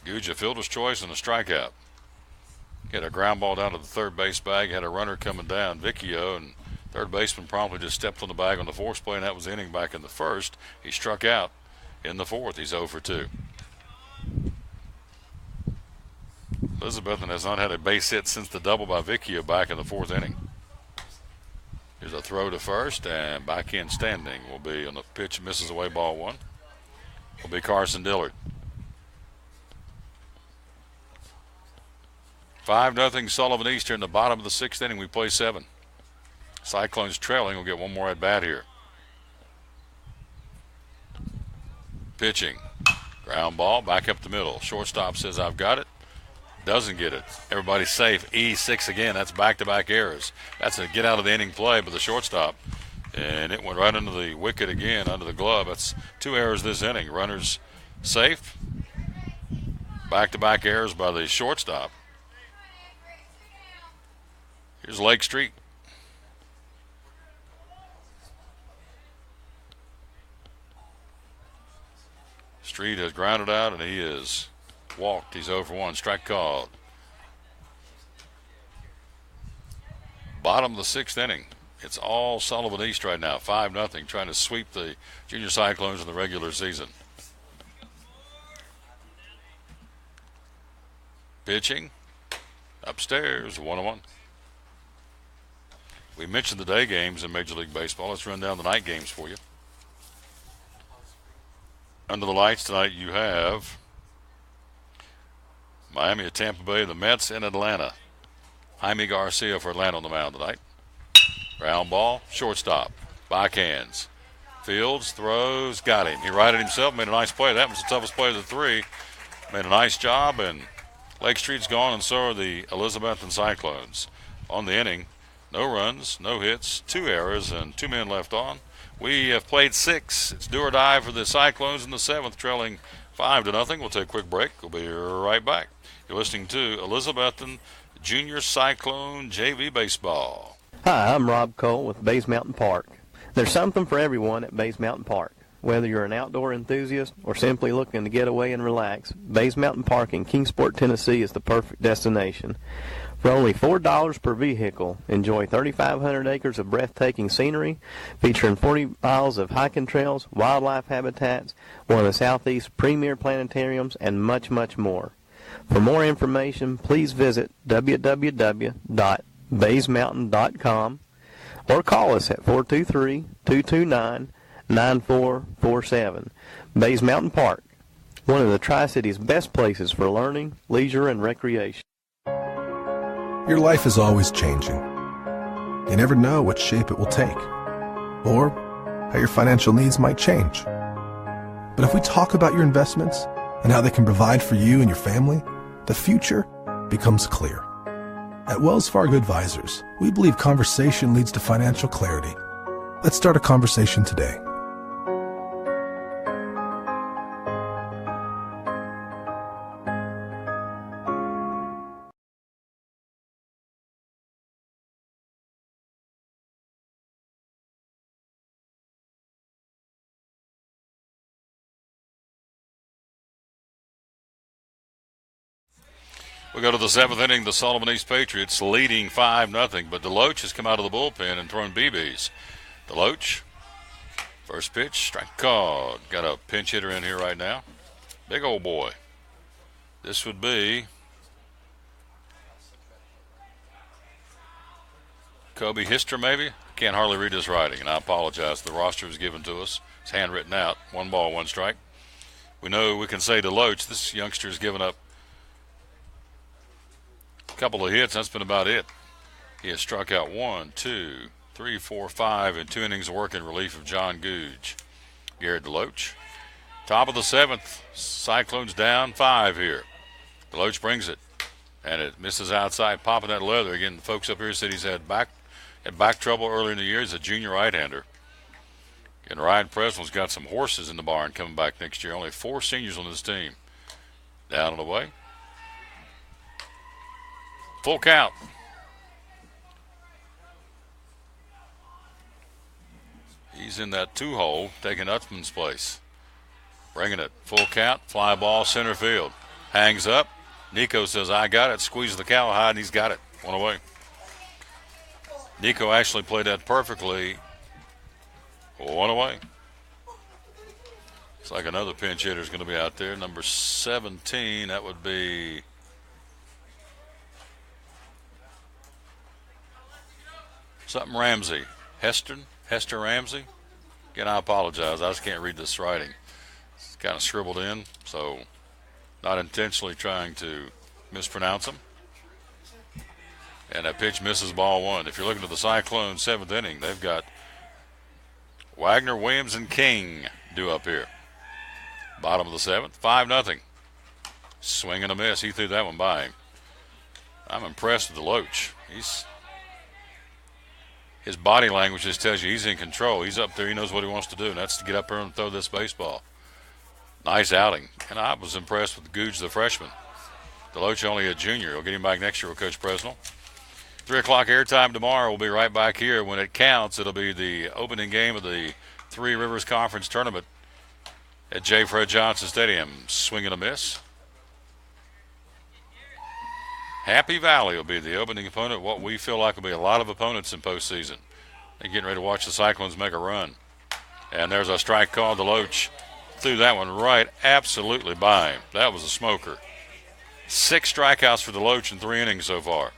Googe, a fielder's choice and a strikeout. Get a ground ball down to the third base bag, had a runner coming down, Vicchio, and third baseman promptly just stepped on the bag on the force play, and that was the inning back in the first. He struck out in the fourth. He's 0 for 2. Elizabethton has not had a base hit since the double by Vicchio back in the 4th inning. Here's a throw to first, and back in standing will be on the pitch, misses away, ball 1. Will be Carson Dillard. 5-0 Sullivan East here in the bottom of the 6th inning. We play 7. Cyclones trailing. We'll get one more at bat here. Pitching. Ground ball back up the middle. Shortstop says, I've got it. Doesn't get it. Everybody's safe. E6 again. That's back-to-back errors. That's a get out of the inning play by the shortstop. And it went right under the wicket again, under the glove. That's 2 errors this inning. Runners safe. Back-to-back errors by the shortstop. Here's Lake Street. Street has grounded out, and he is walked. He's 0 for 1. Strike called. Bottom of the 6th inning. It's all Sullivan East right now, 5-0, trying to sweep the Junior Cyclones in the regular season. Pitching upstairs, 1-1. We mentioned the day games in Major League Baseball. Let's run down the night games for you. Under the lights tonight, you have Miami at Tampa Bay, the Mets in Atlanta. Jaime Garcia for Atlanta on the mound tonight. Ground ball, shortstop, backhands. Fields throws, got him. He righted himself, made a nice play. That was the toughest play of the 3. Made a nice job, and Lake Street's gone, and so are the Elizabethton Cyclones. On the inning, no runs, no hits, 2 errors, and 2 men left on. We have played 6. It's do or die for the Cyclones in the 7th, trailing 5-0. We'll take a quick break. We'll be right back. You're listening to Elizabethton Junior Cyclone JV Baseball. Hi, I'm Rob Cole with Bays Mountain Park. There's something for everyone at Bays Mountain Park. Whether you're an outdoor enthusiast or simply looking to get away and relax, Bays Mountain Park in Kingsport, Tennessee is the perfect destination. For only $4 per vehicle, enjoy 3,500 acres of breathtaking scenery, featuring 40 miles of hiking trails, wildlife habitats, one of the Southeast's premier planetariums, and much, much more. For more information, please visit www.baysmountain.com or call us at 423-229-9447. Bays Mountain Park, one of the Tri-City's best places for learning, leisure, and recreation. Your life is always changing. You never know what shape it will take, or how your financial needs might change. But if we talk about your investments and how they can provide for you and your family, the future becomes clear. At Wells Fargo Advisors, we believe conversation leads to financial clarity. Let's start a conversation today. We go to the 7th inning. The Sullivan East Patriots leading 5-0, but Deloach has come out of the bullpen and thrown BBs. Deloach, first pitch, strike called. Got a pinch hitter in here right now. Big old boy. This would be Kobe Hister, maybe? Can't hardly read his writing, and I apologize. The roster was given to us. It's handwritten out. 1 ball, 1 strike. We know we can say Deloach. This youngster's given up couple of hits. That's been about it. He has struck out 1, 2, 3, 4, 5 in 2 innings of work in relief of John Googe. Garrett Deloach. Top of the 7th. Cyclones down 5 here. Deloach brings it, and it misses outside, popping that leather. Again, the folks up here said he's had back trouble earlier in the year. He's a junior right-hander. And Ryan Presnell's got some horses in the barn coming back next year. Only 4 seniors on this team. Down and away. Full count. He's in that 2-hole, taking Utzman's place. Bringing it. Full count. Fly ball, center field. Hangs up. Nico says, I got it. Squeezes the cowhide, and he's got it. 1 away. Nico actually played that perfectly. 1 away. Looks like another pinch hitter is going to be out there. Number 17, that would be something Ramsey. Hester Ramsey. Again, I apologize. I just can't read this writing. It's kind of scribbled in, so not intentionally trying to mispronounce them. And that pitch misses ball 1. If you're looking at the Cyclones' 7th inning, they've got Wagner, Williams, and King due up here. Bottom of the 7th, 5-0. Swing and a miss. He threw that one by him. I'm impressed with Deloach. His body language just tells you he's in control. He's up there. He knows what he wants to do, and that's to get up there and throw this baseball. Nice outing. And I was impressed with Googe, the freshman. Deloach only a junior. We'll get him back next year with Coach Presnell. 3 o'clock airtime tomorrow. We'll be right back here. When it counts, it'll be the opening game of the Three Rivers Conference Tournament at J. Fred Johnson Stadium. Swing and a miss. Happy Valley will be the opening opponent, what we feel like will be a lot of opponents in postseason. They're getting ready to watch the Cyclones make a run. And there's a strike called to Loach. Threw that one right absolutely by him. That was a smoker. 6 strikeouts for the Loach in 3 innings so far.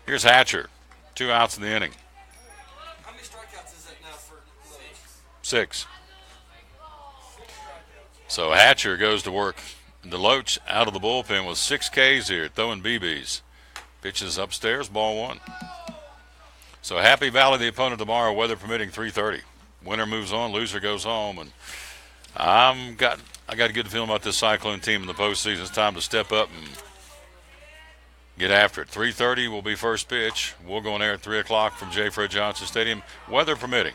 Here's Hatcher. 2 outs in the inning. How many strikeouts is that now for Loach? 6. So Hatcher goes to work. The Loach out of the bullpen with 6 Ks here, throwing BBs. Pitches upstairs, ball 1. So Happy Valley, the opponent tomorrow, weather permitting, 3:30. Winner moves on, loser goes home, and I got a good feeling about this Cyclone team in the postseason. It's time to step up and get after it. 3:30 will be first pitch. We'll go on air at 3 o'clock from J. Fred Johnson Stadium, weather permitting.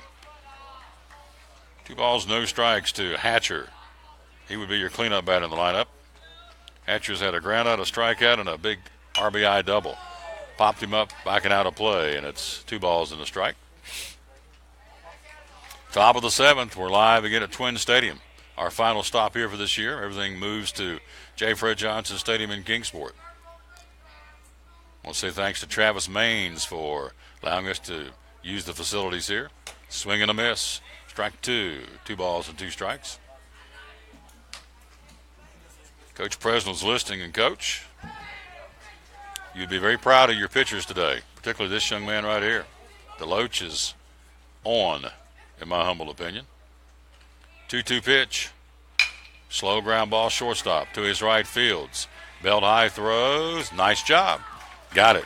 2 balls, no strikes to Hatcher. He would be your cleanup bat in the lineup. Hatcher's had a ground out, a strikeout, and a big RBI double. Popped him up, backing out of play, and it's 2 balls and a strike. Top of the 7th, we're live again at Twin Stadium. Our final stop here for this year. Everything moves to J. Fred Johnson Stadium in Kingsport. I want to say thanks to Travis Maines for allowing us to use the facilities here. Swing and a miss. Strike 2. 2 balls and 2 strikes. Coach Presnell's listening, and Coach, you'd be very proud of your pitchers today, particularly this young man right here. The Loach is on, in my humble opinion. 2-2 pitch. Slow ground ball, shortstop to his right fields. Belt high throws. Nice job. Got it.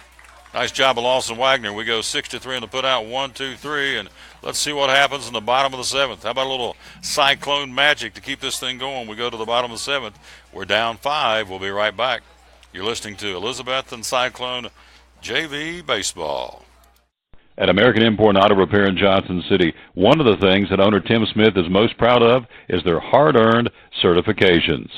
Nice job of Lawson Wagner. We go 6-3 in the put out. 1, 2, 3, and let's see what happens in the bottom of the 7th. How about a little Cyclone magic to keep this thing going? We go to the bottom of the 7th. We're down 5. We'll be right back. You're listening to Elizabethton Cyclone JV Baseball. At American Import and Auto Repair in Johnson City, one of the things that owner Tim Smith is most proud of is their hard-earned certifications.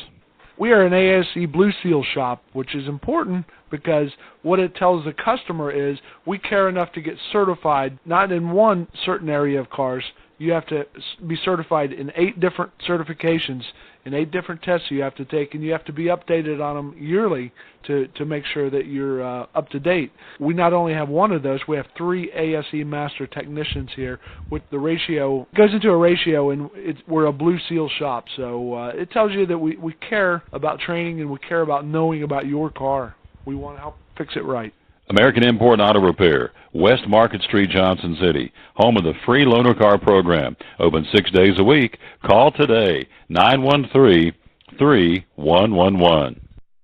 We are an ASE Blue Seal shop, which is important because what it tells the customer is we care enough to get certified, not in one certain area of cars. You have to be certified in 8 different certifications, in 8 different tests you have to take, and you have to be updated on them yearly to make sure that you're up to date. We not only have one of those, we have 3 ASE master technicians here with the ratio. It goes into a ratio, and we're a Blue Seal shop, so it tells you that we care about training and we care about knowing about your car. We want to help fix it right. American Import and Auto Repair, West Market Street, Johnson City, home of the free loaner car program. Open 6 days a week. Call today, 913-3111.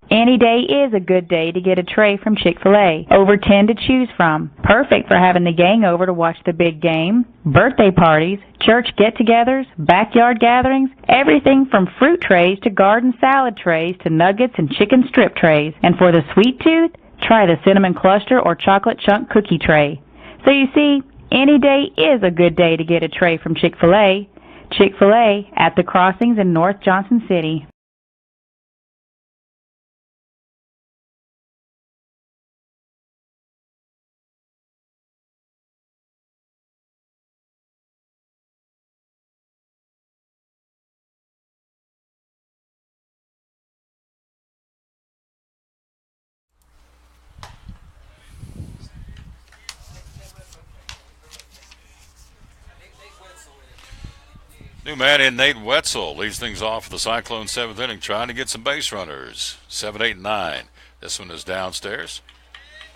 Any day is a good day to get a tray from Chick-fil-A. Over 10 to choose from. Perfect for having the gang over to watch the big game, birthday parties, church get-togethers, backyard gatherings, everything from fruit trays to garden salad trays to nuggets and chicken strip trays. And for the sweet tooth, try the cinnamon cluster or chocolate chunk cookie tray. So you see, any day is a good day to get a tray from Chick-fil-A. Chick-fil-A at the Crossings in North Johnson City. New man in Nate Wetzel leads things off for the Cyclone 7th inning, trying to get some base runners. 7, 8, 9. This one is downstairs.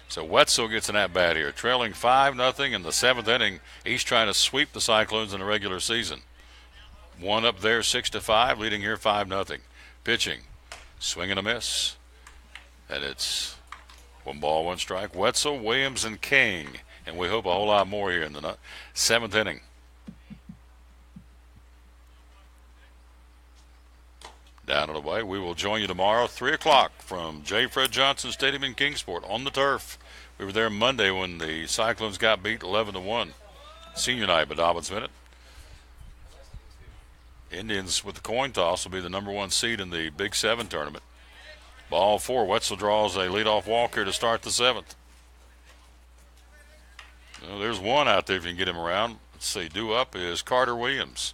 So Wetzel gets an at-bat here, trailing 5-0 in the 7th inning. He's trying to sweep the Cyclones in the regular season. One up there, 6-5, leading here 5-0. Pitching, swing and a miss. And it's 1 ball, 1 strike. Wetzel, Williams, and King. And we hope a whole lot more here in the 7th inning. Down and away. We will join you tomorrow, 3 o'clock from J. Fred Johnson Stadium in Kingsport on the turf. We were there Monday when the Cyclones got beat 11-1. Senior night, but Dobbins Minute. Indians with the coin toss will be the number 1 seed in the Big 7 tournament. Ball 4. Wetzel draws a leadoff walk here to start the 7th. Well, there's one out there if you can get him around. Let's see. Due up is Carter Williams.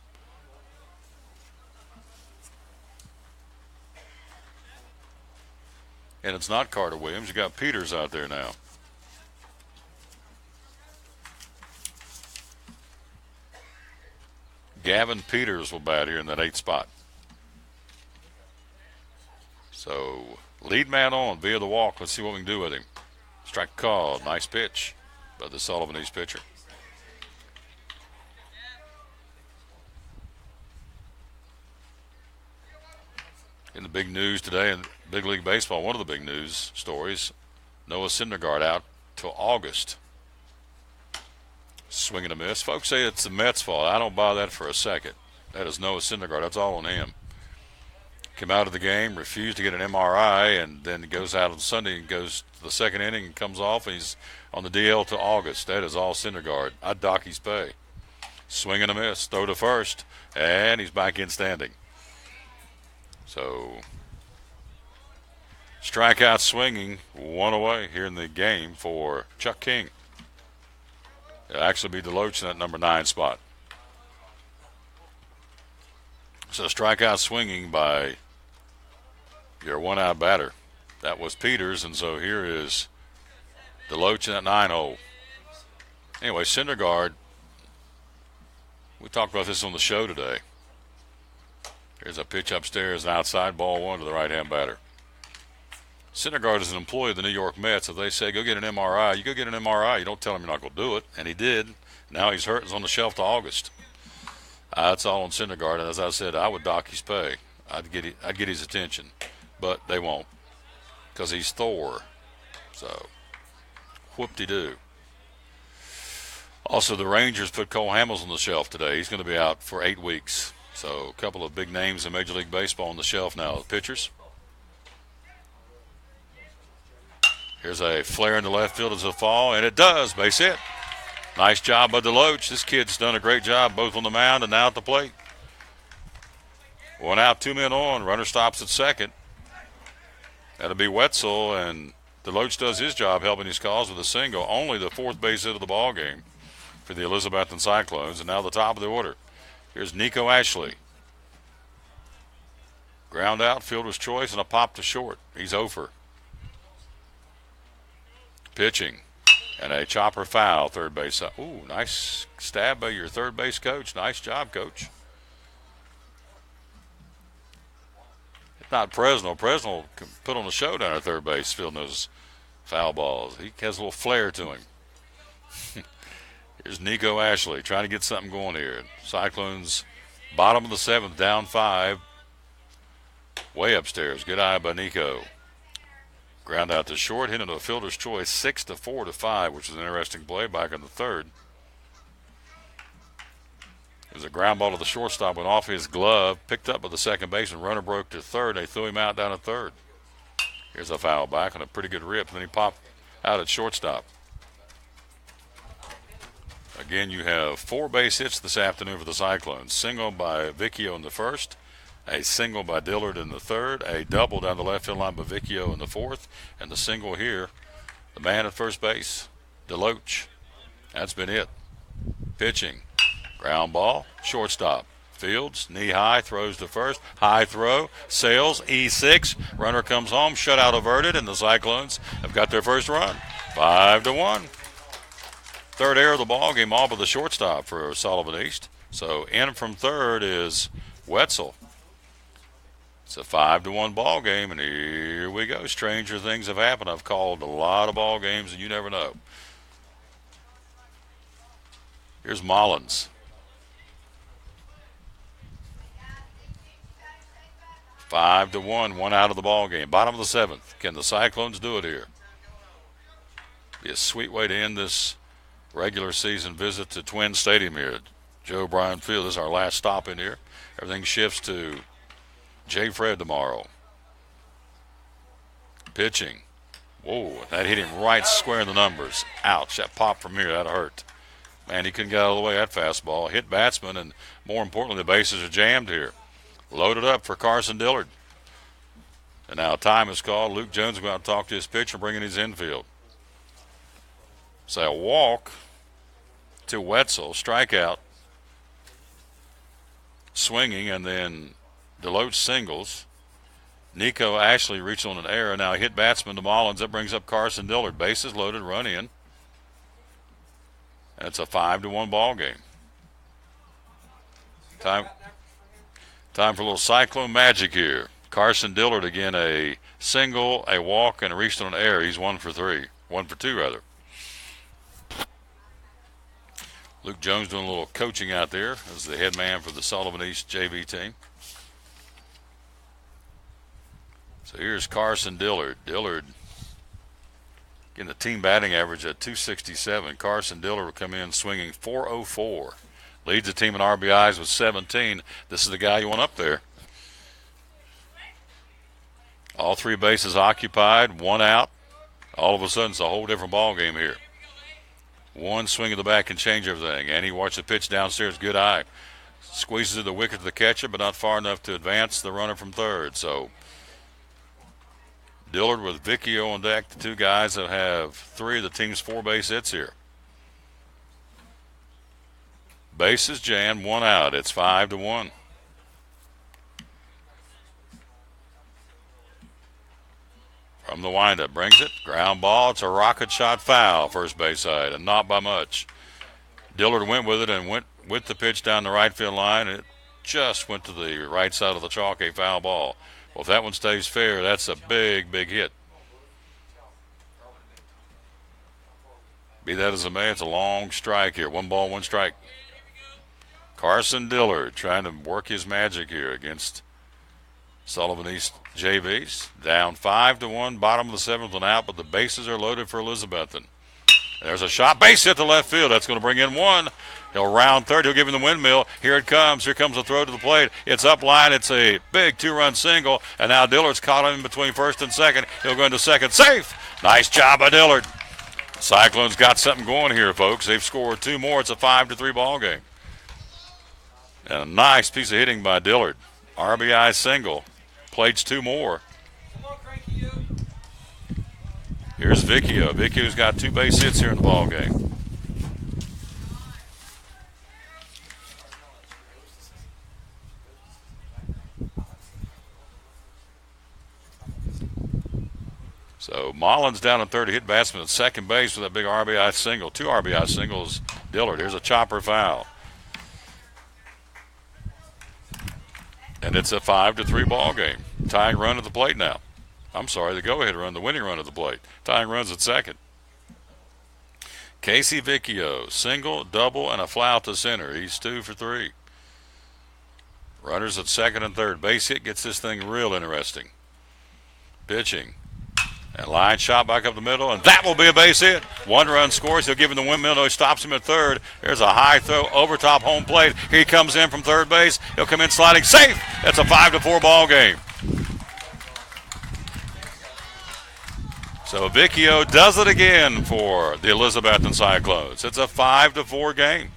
and it's not Carter Williams. You got Peters out there now. Gavin Peters will bat here in that 8th spot. So lead man on via the walk. Let's see what we can do with him. Strike call. Nice pitch by the Sullivan East pitcher. In the big news today in Big League Baseball, one of the big news stories, Noah Syndergaard out till August. Swing and a miss. Folks say it's the Mets' fault. I don't buy that for a second. That is Noah Syndergaard. That's all on him. Came out of the game, refused to get an MRI, and then goes out on Sunday and goes to the second inning and comes off, and he's on the DL to August. That is all Syndergaard. I'd dock his pay. Swing and a miss. Throw to first, and he's back in standing. So, strikeout swinging, one away here in the game for Chuck King. It'll actually be Deloach in that number 9 spot. So, strikeout swinging by your one-out batter. That was Peters, and so here is Deloach in that 9 hole. Anyway, Syndergaard, we talked about this on the show today. Here's a pitch upstairs, an outside ball 1 to the right-hand batter. Syndergaard is an employee of the New York Mets. If they say, go get an MRI, you go get an MRI. You don't tell him you're not going to do it. And he did. Now he's hurt. He's on the shelf to August. That's all on Syndergaard. And as I said, I would dock his pay. I'd get his attention. But they won't because he's Thor. So, whoop-de-doo. Also, the Rangers put Cole Hamels on the shelf today. He's going to be out for 8 weeks. So, a couple of big names in Major League Baseball on the shelf now. The pitchers. Here's a flare in the left field as a fall, and it does. Base hit. Nice job by Deloach. This kid's done a great job both on the mound and now at the plate. 1 out, 2 men on. Runner stops at second. That'll be Wetzel, and Deloach does his job helping his cause with a single. Only the 4th base hit of the ball game for the Elizabethton Cyclones, and now the top of the order. Here's Nico Ashley. Ground out, fielder's choice, and a pop to short. He's over. Pitching, and a chopper foul, third base. Ooh, nice stab by your third base coach. Nice job, coach. It's not Presnell. Presnell can put on a show down at third base, fielding those foul balls. He has a little flair to him. Here's Nico Ashley trying to get something going here. Cyclones, bottom of the 7th, down 5. Way upstairs. Good eye by Nico. Ground out to short, hit into a fielder's choice, 6-4 to 5, which is an interesting play back in the 3rd. There's a ground ball to the shortstop, went off his glove, picked up by the second baseman. Runner broke to 3rd. They threw him out down at 3rd. Here's a foul back and a pretty good rip. And then he popped out at shortstop. Again, you have 4 base hits this afternoon for the Cyclones. Single by Vicchio in the 1st. A single by Dillard in the 3rd. A double down the left field line by Vicchio in the 4th. And the single here, the man at first base, Deloach. That's been it. Pitching. Ground ball. Shortstop. Fields. Knee high. Throws to first. High throw. Sails. E6. Runner comes home. Shutout averted. And the Cyclones have got their first run. 5-1. 3rd error of the ball game, all but the shortstop for Sullivan East. So in from 3rd is Wetzel. It's a 5-1 ball game, and here we go. Stranger things have happened. I've called a lot of ball games, and you never know. Here's Mullins. 5-1, 1 out of the ball game. Bottom of the 7th. Can the Cyclones do it here? Be a sweet way to end this regular season visit to Twin Stadium here at Joe Bryan Field. This is our last stop in here. Everything shifts to J. Fred tomorrow. Pitching. Whoa, that hit him right square in the numbers. Ouch, that pop from here, that hurt. Man, he couldn't get out of the way of that fastball. Hit batsman, and more importantly, the bases are jammed here. Loaded up for Carson Dillard. And now time is called. Luke Jones will go out and talk to his pitcher, bringing his infield. So a walk to Wetzel, strikeout, swinging, and then Deloach singles. Nico Ashley reached on an error. Now hit batsman to Mullins. That brings up Carson Dillard. Bases loaded, run in. That's a 5-1 ball game. Time for a little Cyclone magic here. Carson Dillard again, a single, a walk, and reached on an error. He's 1 for 3. 1 for 2, rather. Luke Jones doing a little coaching out there as the head man for the Sullivan East JV team. So here's Carson Dillard. Dillard getting the team batting average at 267. Carson Dillard will come in swinging .404. Leads the team in RBIs with 17. This is the guy you want up there. All 3 bases occupied, 1 out. All of a sudden, it's a whole different ball game here. 1 swing of the bat can change everything. And he watched the pitch downstairs, good eye. Squeezes the wicket to the catcher, but not far enough to advance the runner from third. So Dillard with Vicchio on deck, the 2 guys that have 3 of the team's 4 base hits here. Bases jammed, 1 out. It's 5-1. From the windup, brings it. Ground ball. It's a rocket shot foul, first base side, and not by much. Dillard went with it and went with the pitch down the right field line. It just went to the right side of the chalk, a foul ball. Well, if that one stays fair, that's a big, big hit. Be that as it may, it's a long strike here. 1 ball, 1 strike. Carson Dillard trying to work his magic here against Sullivan East JVs. Down 5-1, bottom of the 7th and out, but the bases are loaded for Elizabethton. There's a shot, base hit to left field. That's going to bring in 1. He'll round third. He'll give him the windmill. Here it comes. Here comes the throw to the plate. It's up line. It's a big 2-run single, and now Dillard's caught him between first and second. He'll go into second. Safe. Nice job by Dillard. Cyclones got something going here, folks. They've scored 2 more. It's a 5-3 ball game. And a nice piece of hitting by Dillard. RBI single. Plates 2 more. Here's Vicchio. Vicchio's got 2 base hits here in the ball game. So Mullins down in third, hit batsman at second base with that big RBI single. 2 RBI singles. Dillard. Here's a chopper foul. And it's a 5-3 ball game. Tying run at the plate now. I'm sorry, the go-ahead run, the winning run at the plate. Tying runs at second. Casey Vicchio, single, double, and a fly to center. He's 2 for 3. Runners at second and third. Base hit gets this thing real interesting. Pitching. And line shot back up the middle, and that will be a base hit. 1 run scores. He'll give him the windmill. No, he stops him at third. There's a high throw over top home plate. Here he comes in from third base. He'll come in sliding. Safe. That's a 5-4 ball game. So Vicchio does it again for the Elizabethton Cyclones. It's a 5-4 game.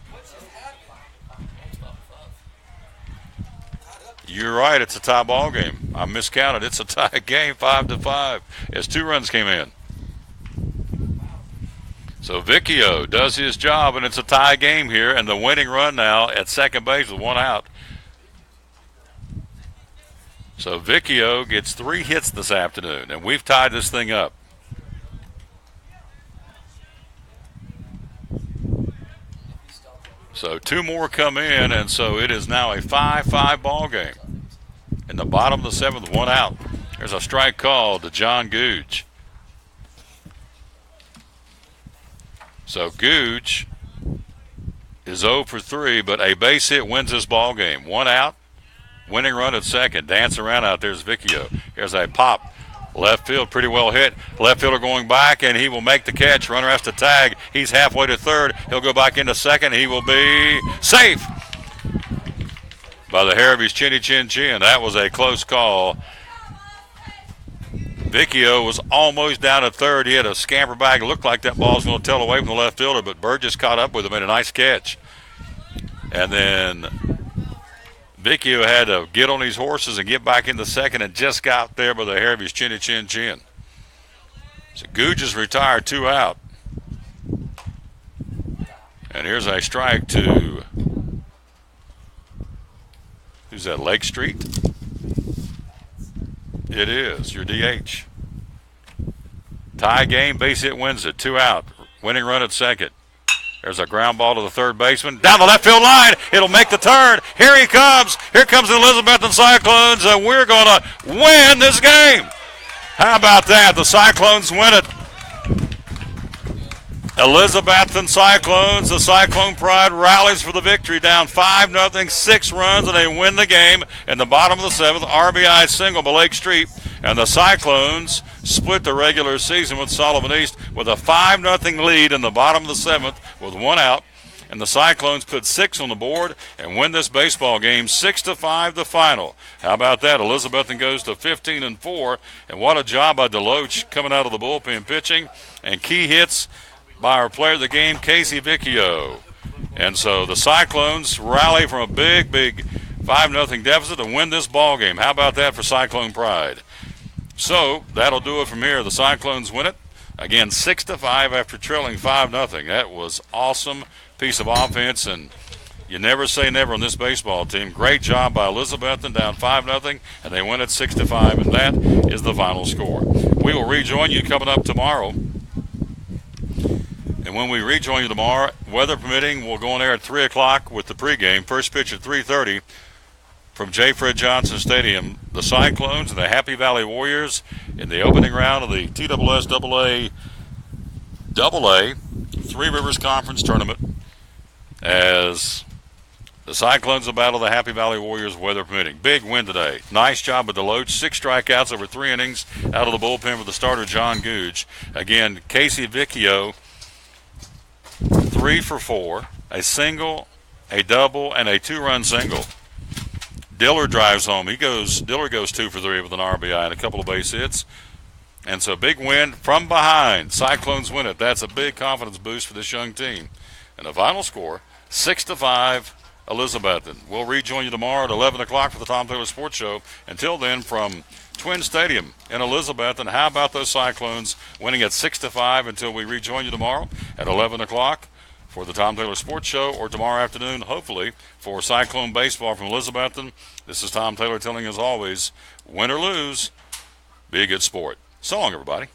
You're right, it's a tie ball game. I miscounted. It's a tie game, 5-5, as 2 runs came in. So Vicchio does his job, and it's a tie game here, and the winning run now at second base with 1 out. So Vicchio gets 3 hits this afternoon, and we've tied this thing up. So 2 more come in, and so it is now a 5-5 ball game. In the bottom of the 7th, 1 out. There's a strike called to John Googe. So Googe is 0 for 3, but a base hit wins this ball game. 1 out, winning run at second. Dance around out there's Vicchio. Here's a pop. Left field, pretty well hit. Left fielder going back, and he will make the catch. Runner has to tag. He's halfway to third. He'll go back into second. He will be safe by the hair of his chinny chin chin. That was a close call. Vicchio was almost down at third. He had a scamper back. It looked like that ball was going to tail away from the left fielder, but Burgess caught up with him, made a nice catch. And then Vicchio had to get on his horses and get back into second and just got there by the hair of his chinny chin chin. So Googe is retired, 2 out. And here's a strike to, who's that, Lake Street? It is your DH. Tie game, base hit wins it. 2 out. Winning run at second. There's a ground ball to the third baseman. Down the left field line. It'll make the turn. Here he comes. Here comes the Elizabethton Cyclones, and we're going to win this game. How about that? The Cyclones win it. Elizabethton Cyclones, the Cyclone Pride rallies for the victory, down 5-0, 6 runs, and they win the game in the bottom of the 7th. RBI single by Lake Street, and the Cyclones split the regular season with Sullivan East with a 5-0 lead in the bottom of the 7th with 1 out. And the Cyclones put 6 on the board and win this baseball game 6-5 the final. How about that? Elizabethton goes to 15-4, and what a job by Deloach coming out of the bullpen pitching, and key hits by our player of the game, Casey Vicchio. And so the Cyclones rally from a big 5-0 deficit to win this ball game. How about that for Cyclone Pride? So that'll do it from here. The Cyclones win it again 6-5 after trailing 5-0. That was awesome piece of offense, and you never say never on this baseball team. Great job by Elizabethton, down 5-0, and they win it 6-5, and that is the final score. We will rejoin you coming up tomorrow. And when we rejoin you tomorrow, weather permitting, we'll go on air at 3 o'clock with the pregame. First pitch at 3:30 from J. Fred Johnson Stadium. The Cyclones and the Happy Valley Warriors in the opening round of the TSSAA Three Rivers Conference Tournament, as the Cyclones will battle the Happy Valley Warriors, weather permitting. Big win today. Nice job with Deloach. 6 strikeouts over 3 innings out of the bullpen for the starter, John Googe. Again, Casey Vicchio, 3 for 4, a single, a double, and a 2-run single. Diller drives home. Diller goes 2 for 3 with an RBI and a couple of base hits. And so big win from behind. Cyclones win it. That's a big confidence boost for this young team. And the final score, 6-5, Elizabethton. We'll rejoin you tomorrow at 11 o'clock for the Tom Taylor Sports Show. Until then, from Twin Stadium in Elizabethton, how about those Cyclones winning at 6-5 until we rejoin you tomorrow at 11 o'clock for the Tom Taylor Sports Show, or tomorrow afternoon, hopefully, for Cyclone Baseball from Elizabethton. This is Tom Taylor telling you, as always, win or lose, be a good sport. So long, everybody.